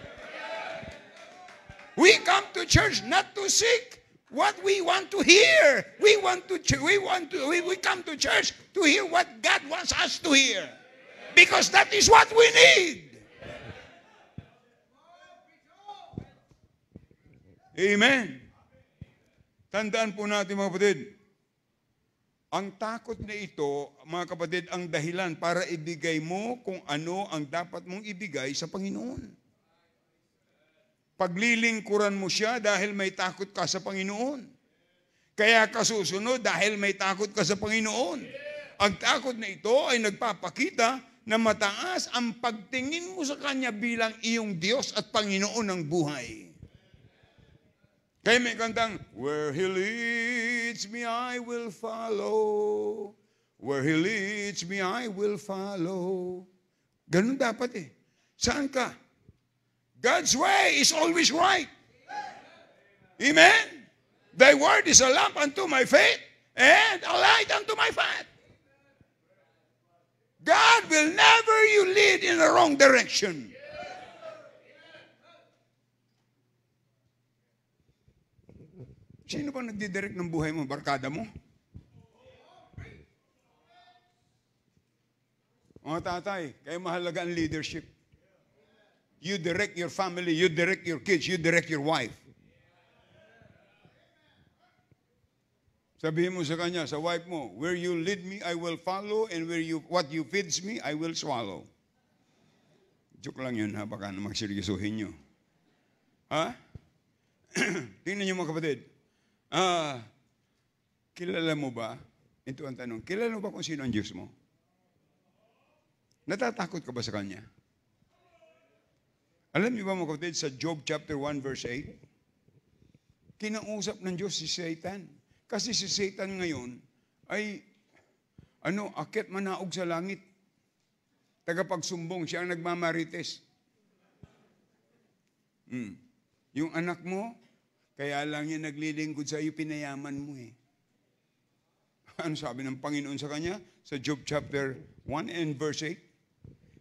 Speaker 1: We come to church not to seek what we want to hear. We come to church to hear what God wants us to hear. Because that is what we need. Amen. Tandaan po natin, mga kapatid, ang takot na ito, mga kapatid, ang dahilan para ibigay mo kung ano ang dapat mong ibigay sa Panginoon. Paglilingkuran mo siya dahil may takot ka sa Panginoon. Kaya ka susunod dahil may takot ka sa Panginoon. Ang takot na ito ay nagpapakita na mataas ang pagtingin mo sa Kanya bilang iyong Diyos at Panginoon ng buhay. Kaya may kantang, where He leads me, I will follow. Where He leads me, I will follow. Ganun dapat eh. Saan ka? God's way is always right. Amen? Thy word is a lamp unto my feet and a light unto my path. God will never you lead in the wrong direction. Sino ba nagdidirect ng buhay mo? Barkada mo? Mga tatay, kaya mahalaga ang leadership. You direct your family, you direct your kids, you direct your wife. Sabihin mo sa kanya, sa wife mo, where you lead me, I will follow, and what you feeds me, I will swallow. Joke lang yun, ha? Baka na magseryosohin nyo. Tingnan nyo, mga kapatid. Kilala mo ba? Ito ang tanong. Kilala mo ba kung sino ang Diyos mo? Natatakot ka ba sa Kanya? Alam niyo ba, mga kapatid, sa Job chapter 1 verse 8, kinausap ng Diyos si Satan. Kasi si Satan ngayon ay, akit manaog sa langit. Tagapagsumbong, siya ang nagmamarites. Yung anak mo, kaya lang yan naglilingkod sa iyo, pinayaman mo eh. Ano sabi ng Panginoon sa kanya? Sa Job chapter 1 and verse 8,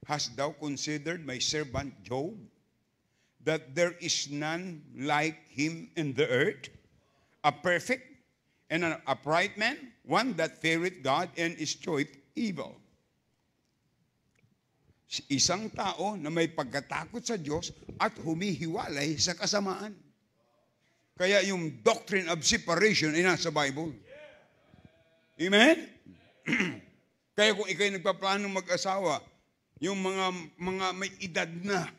Speaker 1: hast thou considered my servant Job, that there is none like him in the earth, a perfect and an upright man, one that feareth God and escheweth evil. Isang tao na may pagkatakot sa Diyos at humihiwalay sa kasamaan. Kaya yung doctrine of separation ay nasa Bible. Amen? Kaya kung ikaw'y nagpaplano mag-asawa, yung mga may edad na,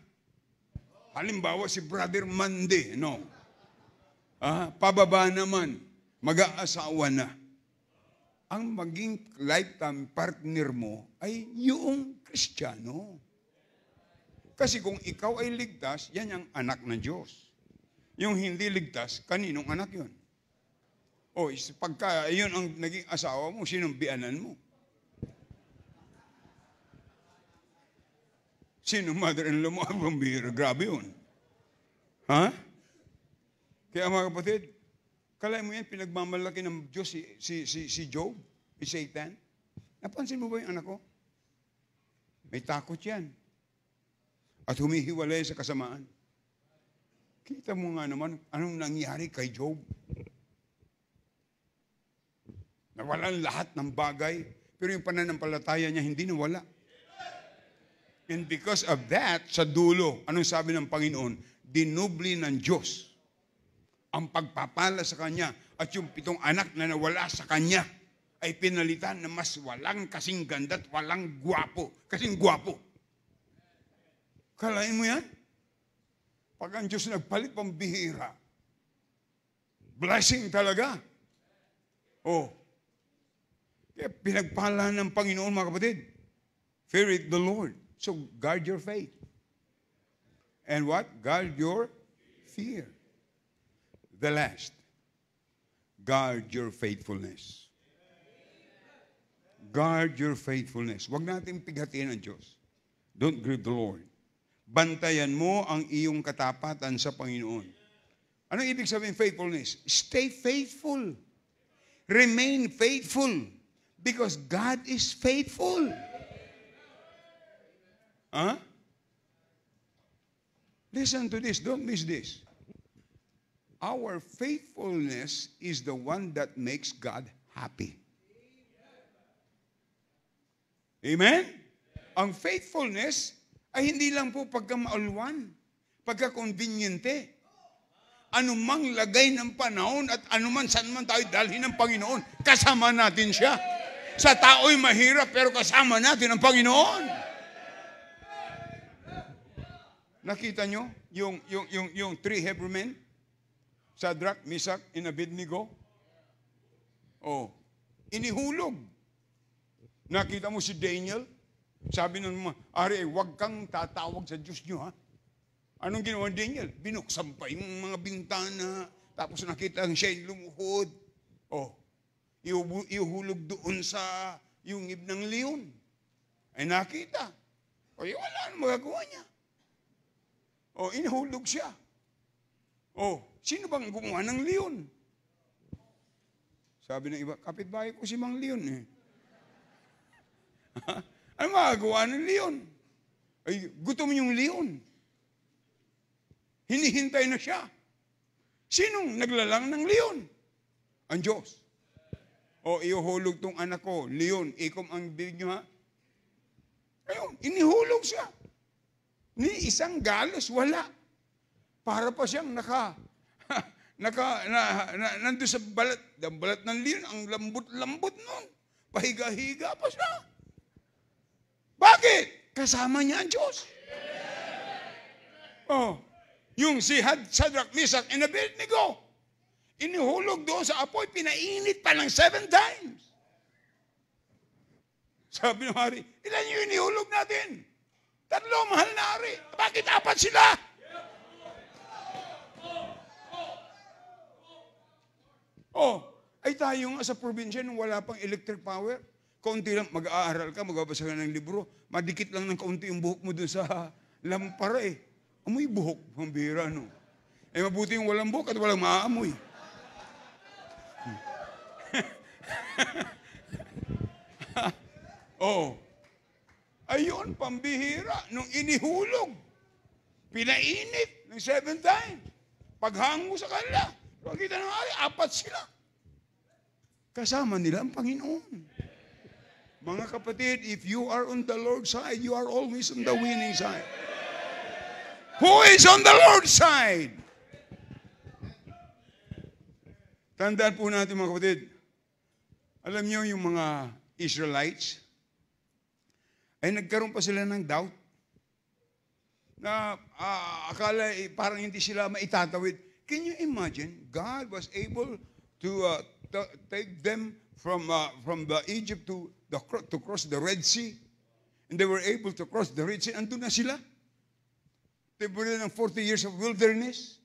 Speaker 1: halimbawa si Brother Mande, pababa naman, mag-aasawa na. Ang maging lifetime partner mo ay yung Kristiyano. Kasi kung ikaw ay ligtas, yan ang anak ng Diyos. Yung hindi ligtas, kaninong anak yun? O, pagka yun ang naging asawa mo, sinong bianan mo? Sinong mother-in-law mo? Ang bihira. Grabe yun. Ha? Kaya mga kapatid, kalay mo yan, pinagmamalaki ng Diyos si Job, si Satan. Napansin mo ba yung anak ko? May takot yan. At humihiwalay sa kasamaan. Kita mo nga naman, anong nangyari kay Job? Nawalan lahat ng bagay, pero yung pananampalataya niya hindi nawala. And because of that, sa dulo, anong sabi ng Panginoon? Dinubli ng Diyos ang pagpapala sa kanya at yung 7 anak na nawala sa kanya ay pinalitan na mas walang kasing ganda at walang gwapo. Kasing gwapo. Kalain mo yan? Pag ang Diyos nagpalit, pambihira. Blessing talaga. Oh. Kaya pinagpala ng Panginoon, mga kapatid. Fear the Lord. So, guard your faith. And what? Guard your fear. The last. Guard your faithfulness. Guard your faithfulness. Huwag natin pighatiin ang Diyos. Don't grieve the Lord. Bantayan mo ang iyong katapatan sa Panginoon. Anong ibig sabihin faithfulness? Stay faithful. Remain faithful. Because God is faithful. Huh? Listen to this. Don't miss this. Our faithfulness is the one that makes God happy. Amen? Ang faithfulness ay hindi lang po pagka maulwan, pagka conveniente. Anumang lagay ng panahon at anuman saan man tayo dalhin ng Panginoon, kasama natin siya. Sa tao'y mahirap pero kasama natin ang Panginoon. Nakita nyo yung 3 Hebrew men? Shadrach, Meshach, and Abednego? Oh, inihulog. Nakita mo si Daniel? Sabi ng mga, Ari, huwag kang tatawag sa Diyos nyo, ha? Anong ginawa ni Daniel? Binuksan pa yung mga bintana, tapos nakita ang siya'y lumuhod. Oh, iuhulog doon sa yungib ng leon. Ay nakita. O, wala nang magagawa niya. O, inihulog siya. O, sino bang gumawa ng leon? Sabi ng iba, kapitbahay ko si Mang Leon eh. Ano magagawa ng leon? Ay, gutom yung leon. Hinihintay na siya. Sinong naglalang ng leon? Ang Diyos. O, iuhulog tong anak ko, leon, ikom ang bibig nyo, ha? Ayun, inihulog siya. Ni isang galos, wala. Para pa siyang nandun sa balat ng leon, ang lambot-lambot nun. Pahiga-higa pa siya. Bakit? Kasama niya ang Diyos. Oh, yung si Shadrach, Meshach, and Abednego, inihulog doon sa apoy, pinainit pa ng 7 times. Sabi ng hari, ilan yung inihulog natin? 3, mahal na hari. Bakit 4 sila? Oh, ay tayo nga sa probinsya nung wala pang electric power. Kaunti lang, mag-aaral ka, magbabasa ka ng libro, madikit lang ng kaunti yung buhok mo dun sa lampara eh. Amoy buhok, pambira, no? Eh, mabuti yung walang buhok at walang maaamoy. Oh, ayun, pambihira, nung inihulog, pinainit ng 7 times. Paghango sa kanila, makita ng hari, 4 sila. Kasama nila ang Panginoon. Mga kapatid, if you are on the Lord's side, you are always on the winning side. Who is on the Lord's side? Tandaan po natin mga kapatid, alam niyo yung mga Israelites, ay nagkaroon pa sila ng doubt na akala parang hindi sila maitatawid. Can you imagine? God was able to take them from the Egypt to cross the Red Sea. And they were able to cross the Red Sea. Andun na sila. They were in 40 years of wilderness.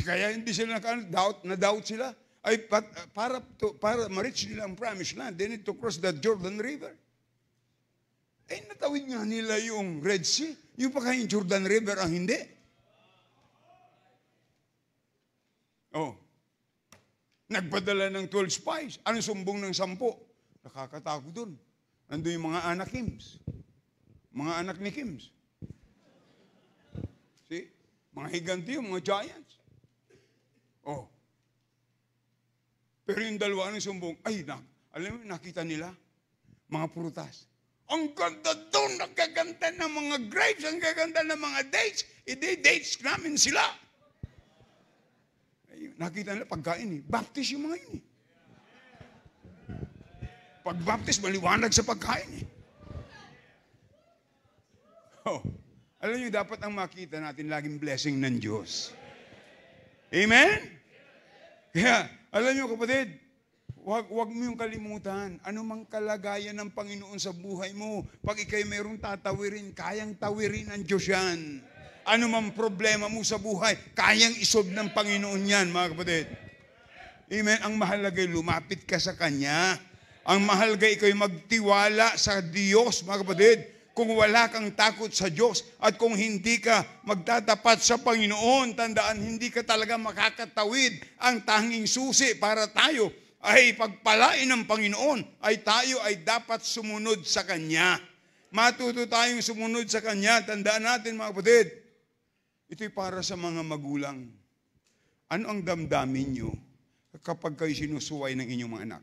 Speaker 1: Kaya hindi sila na-doubt sila. ay para ma-reach nila ang promised land, they need to cross the Jordan River. Eh, natawid nga nila yung Red Sea. Yung pa kayong Jordan River ang hindi. Oh. Nagpadala ng 12 spies. Anong sumbong ng 10? Nakakatakot dun. Nandun yung mga anak Kims. Mga anak ni Kims. See? Mga higanti yung mga giants. Oh. Pero yung dalawa ng sumbong, alam mo, nakita nila, mga prutas. Ang ganda doon, nagkaganda ng mga grapes, ang gaganda ng mga dates. Dates namin sila. Nakita nila, pagkain baptist yung mga yun Pag baptist, maliwanag sa pagkain Oh, alam niyo, dapat ang makita natin laging blessing ng Diyos. Amen? Kaya, alam niyo kapatid, Huwag mo yung kalimutan. Ano mang kalagayan ng Panginoon sa buhay mo, pag ikay mayroong tatawirin, kayang tawirin ng Diyos yan. Ano mang problema mo sa buhay, kayang isolve ng Panginoon yan, mga kapatid. Amen? Ang mahalagay, lumapit ka sa Kanya. Ang mahalaga, ikaw'y magtiwala sa Diyos, mga kapatid. Kung wala kang takot sa Diyos at kung hindi ka magtatapat sa Panginoon, tandaan, hindi ka talaga makakatawid. Ang tanging susi para tayo ay pagpalain ng Panginoon, ay tayo ay dapat sumunod sa Kanya. Matuto tayong sumunod sa Kanya. Tandaan natin, mga kapatid, ito'y para sa mga magulang. Ano ang damdamin nyo kapag kayo sinusuway ng inyong mga anak?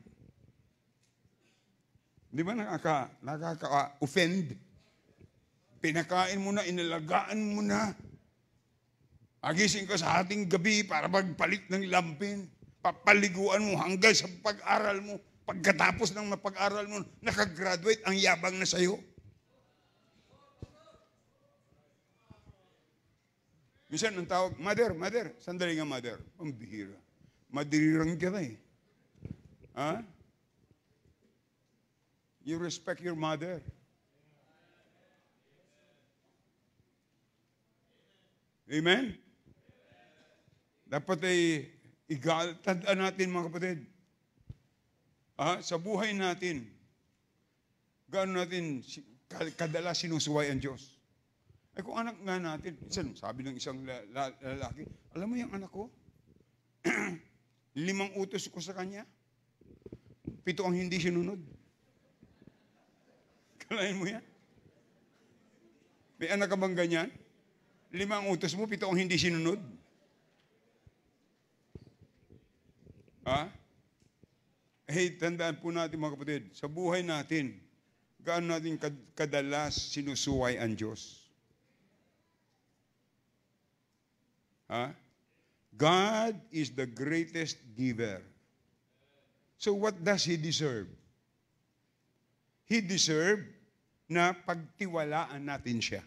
Speaker 1: Di ba nakaka-offend? Pinakain mo na, inalagaan mo na. Agising ka sa ating gabi para magpalit ng lampin. Papaliguan mo hanggang sa pag-aral mo. Pagkatapos ng mapag-aral mo, nakagraduate, ang yabang na sa'yo. Minsan, ang tawag, mother, sandali nga mother. Ang bihira. Madirirang ka na Ha? You respect your mother. Amen? Dapat ay tandaan natin, mga kapatid. Sa buhay natin, gaano natin kadalas sinusuway ang Diyos. Ay kung anak nga natin, sabi ng isang lalaki, alam mo yung anak ko, 5 utos ko sa kanya, 7 ang hindi sinunod. Kalahin mo yan? May anak ka bang ganyan? 5 ang utos mo, 7 ang hindi sinunod. Tandaan po natin, mga kapatid, sa buhay natin, gaano natin kadalas sinusuway ang Diyos? God is the greatest giver. So what does He deserve? He deserve na pagtiwalaan natin siya.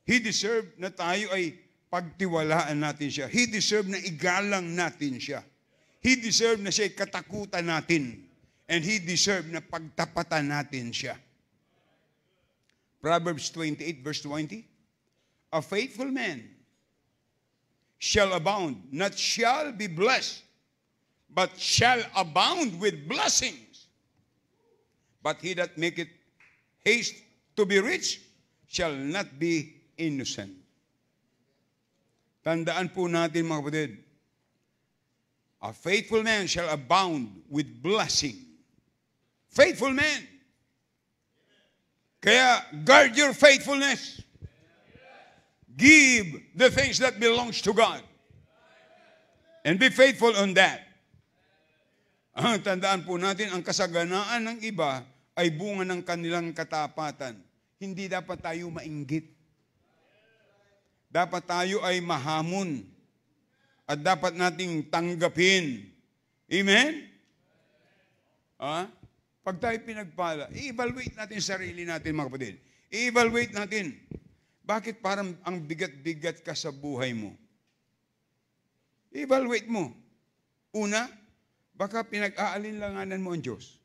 Speaker 1: He deserve na tayo ay pagtiwalaan natin siya. He deserve na igalang natin siya. He deserve na siya'y katakutan natin. And He deserve na pagtapatan natin siya. Proverbs 28 verse 20. A faithful man shall abound, not shall be blessed, but shall abound with blessings. But he that maketh haste to be rich shall not be innocent. Tandaan po natin, mga kapatid, a faithful man shall abound with blessing. Faithful man. Kaya guard your faithfulness. Give the things that belongs to God. And be faithful on that. Tandaan po natin, ang kasaganaan ng iba ay bunga ng kanilang katapatan. Hindi dapat tayo mainggit. Dapat tayo ay mahamon. At dapat nating tanggapin. Amen? Pag tayo pinagpala, i-evaluate natin sarili natin, mga kapatid. I-evaluate natin. Bakit parang ang bigat-bigat ka sa buhay mo? I-evaluate mo. Una, baka pinag-aalinlanganan mo ang Diyos.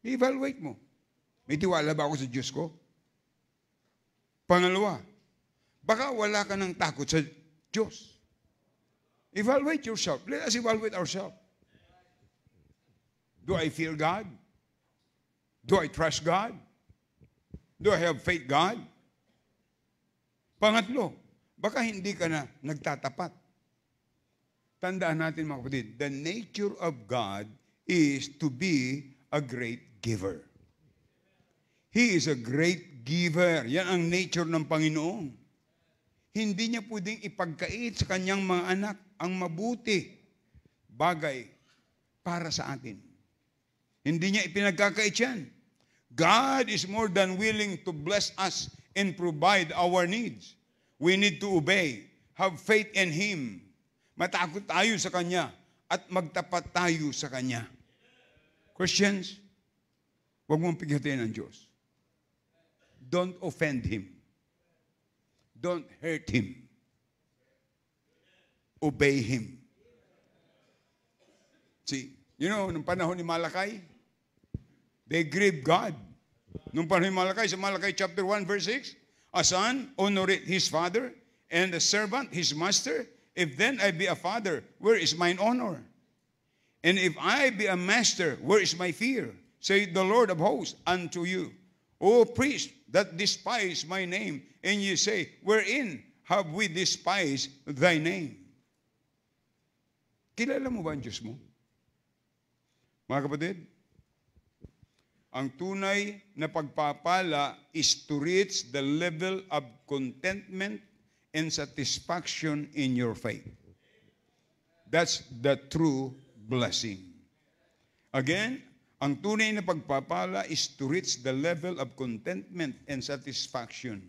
Speaker 1: I-evaluate mo. May tiwala ba ako sa Diyos ko? Pangalawa, baka wala ka ng takot sa Diyos. Evaluate yourself. Let us evaluate ourselves. Do I fear God? Do I trust God? Do I have faith God? Pangatlo, baka hindi ka na nagtatapat. Tandaan natin mga kapatid, the nature of God is to be a great giver. He is a great giver. Yan ang nature ng Panginoon. Hindi niya pwedeng ipagkait sa kanyang mga anak ang mabuti bagay para sa atin. Hindi niya ipinagkakait yan. God is more than willing to bless us and provide our needs. We need to obey, have faith in Him. Matakot tayo sa Kanya at magtapat tayo sa Kanya. Christians, huwag mong pigitin ang Diyos. Don't offend Him. Don't hurt Him. Obey Him. See, you know, nung panahon ni Malakay, they grieved God. Nung panahon ni Malakay, sa Malakay chapter 1 verse 6, a son honoreth his father, and a servant his master. If then I be a father, where is mine honor? And if I be a master, where is my fear? Saith the Lord of hosts unto you, O priest, that despise my name, and ye say, wherein have we despised thy name? Kilala mo ba ang Diyos mo? Mga kapatid, ang tunay na pagpapala is to reach the level of contentment and satisfaction in your faith. That's the true blessing. Again, ang tunay na pagpapala is to reach the level of contentment and satisfaction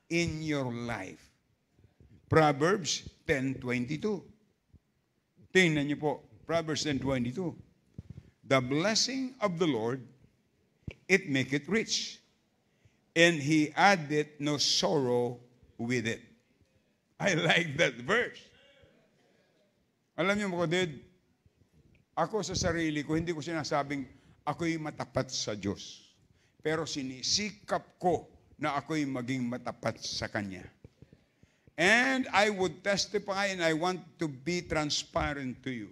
Speaker 1: in your life. Proverbs 10:22. Tingnan niyo po, Proverbs 10:22. The blessing of the Lord, it maketh rich, and He addeth no sorrow with it. I like that verse. Alam niyo mga kapatid, ako sa sarili ko, hindi ko sinasabing ako'y matapat sa Diyos. Pero sinisikap ko na ako'y maging matapat sa Kanya. And I would testify and I want to be transparent to you.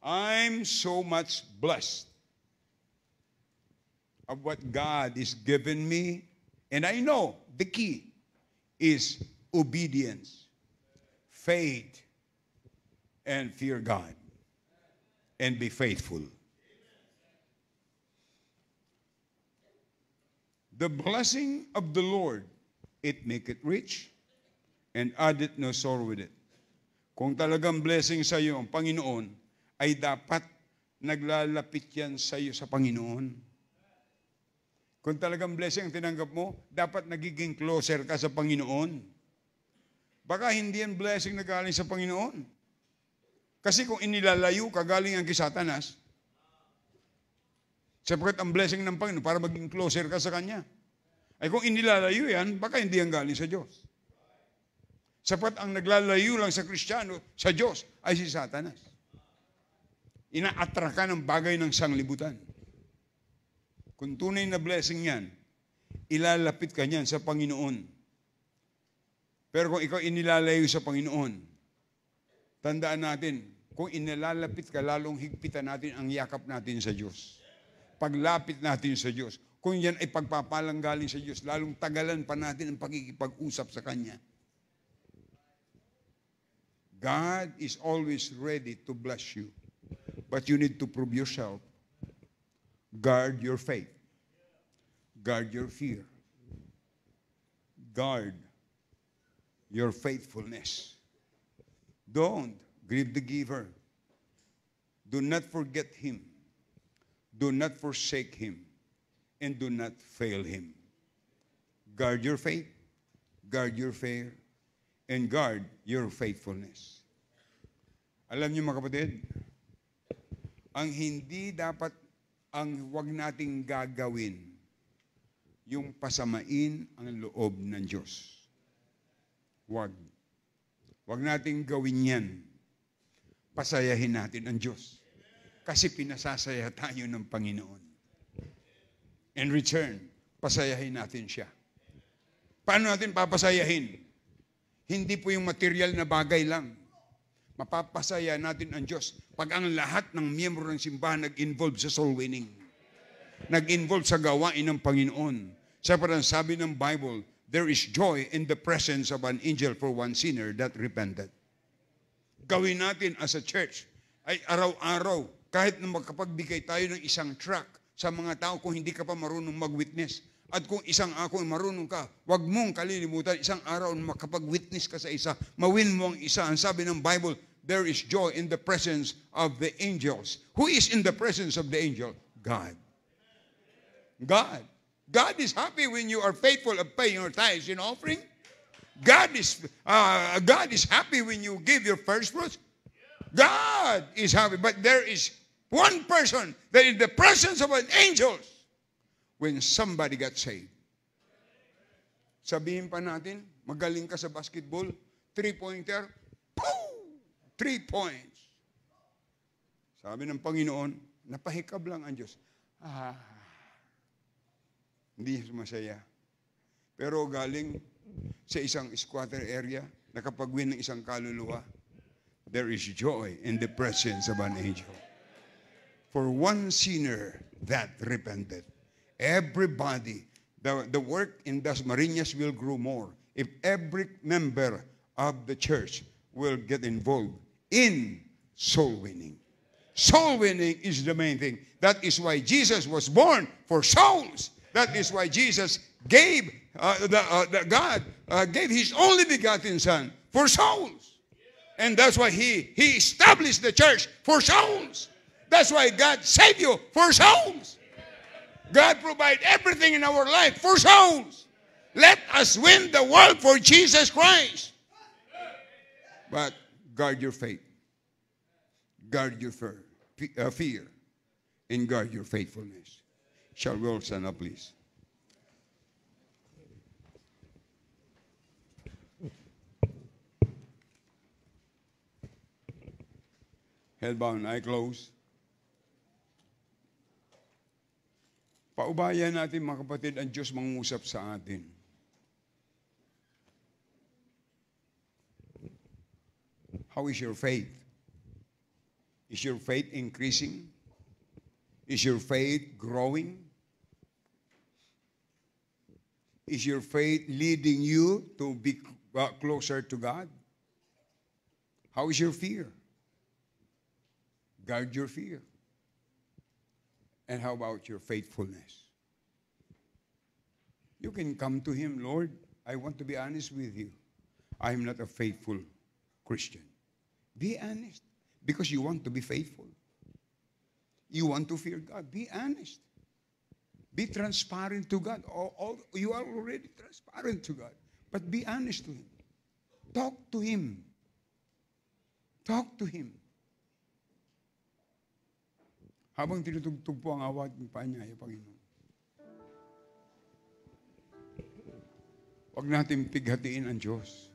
Speaker 1: I'm so much blessed of what God is given me. And I know the key is obedience, faith, and fear God. And be faithful. The blessing of the Lord, it maketh rich, and addeth no sorrow with it. Kung talagang blessing sa iyo ang Panginoon, ay dapat naglalapit yan sa iyo sa Panginoon. Kung talagang blessing ang tinanggap mo, dapat nagiging closer ka sa Panginoon. Baka hindi yan blessing na galing sa Panginoon. Kasi kung inilalayo ka, galing ang kay Satanas. Sapagkat ang blessing ng Panginoon para maging closer ka sa Kanya. Ay kung inilalayo yan, baka hindi yan galing sa Diyos. Sapagkat ang naglalayo lang sa Kristiyano, sa Diyos, ay si Satanas. Ina-attract ka ng bagay ng sanglibutan. Kung tunay na blessing yan, ilalapit ka niyan sa Panginoon. Pero kung ikaw inilalayo sa Panginoon, tandaan natin, kung inilalapit ka, lalong higpitan natin ang yakap natin sa Diyos. Paglapit natin sa Diyos. Kung yan ay pagpapalang galing sa Diyos, lalong tagalan pa natin ang pagkikipag-usap sa Kanya. God is always ready to bless you. But you need to prove yourself. Guard your faith. Guard your fear. Guard your faithfulness. Don't grieve the giver. Do not forget Him. Do not forsake Him. And do not fail Him. Guard your faith. Guard your fear. And guard your faithfulness. Alam niyo mga kapatid, ang hindi dapat, ang huwag nating gagawin, yung pasamain ang loob ng Diyos. Huwag. Huwag nating gawin yan. Pasayahin natin ang Diyos. Kasi pinasasaya tayo ng Panginoon. In return, pasayahin natin siya. Paano natin papasayahin? Hindi po yung material na bagay lang. Mapapasaya natin ang Diyos pag ang lahat ng miyembro ng simbahan nag-involve sa soul winning. Nag-involve sa gawain ng Panginoon. Sabi ng Bible, there is joy in the presence of an angel for one sinner that repented. Gawin natin as a church ay araw-araw, kahit na magkapagbigay tayo ng isang track sa mga tao kung hindi ka pa marunong mag-witness. At kung isang ako ay marunong ka, wag mong kalilimutan, isang araw na makapag-witness ka sa isa, mawin mo ang isa. Ang sabi ng Bible, there is joy in the presence of the angels. Who is in the presence of the angel? God. God. God is happy when you are faithful of paying your tithes and offering. God is happy when you give your first fruits. God is happy. But there is one person that is in the presence of an angel when somebody got saved. Sabihin pa natin, magaling ka sa basketball, 3-pointer, 3 points. Sabi ng Panginoon, napahikab lang ang Diyos. Hindi masaya. Pero galing sa isang squatter area, nakapag-win ng isang kaluluwa, there is joy in the presence of an angel. For one sinner that repented, everybody, the work in Dasmariñas will grow more if every member of the church will get involved in soul winning. Soul winning is the main thing. That is why Jesus was born, for souls. That is why Jesus gave, God gave His only begotten Son for souls. And that's why He established the church for souls. That's why God saved you for souls. God provides everything in our life for souls. Let us win the world for Jesus Christ. But guard your faith. Guard your fear. And guard your faithfulness. Shall we all stand up, please? Head bowed, eye closed. Paubayan natin, mga kapatid, ang Diyos mangusap sa atin. How is your faith? Is your faith increasing? Is your faith growing? Is your faith leading you to be closer to God? How is your fear? Guard your fear. And how about your faithfulness? You can come to Him, Lord, I want to be honest with you. I am not a faithful Christian. Be honest, because you want to be faithful. You want to fear God. Be honest. Be transparent to God. You are already transparent to God. But be honest to Him. Talk to Him. Talk to Him. Habang tinutugtog po ang awat ng paanyaya, Panginoon. Huwag natin pighatiin ang Diyos.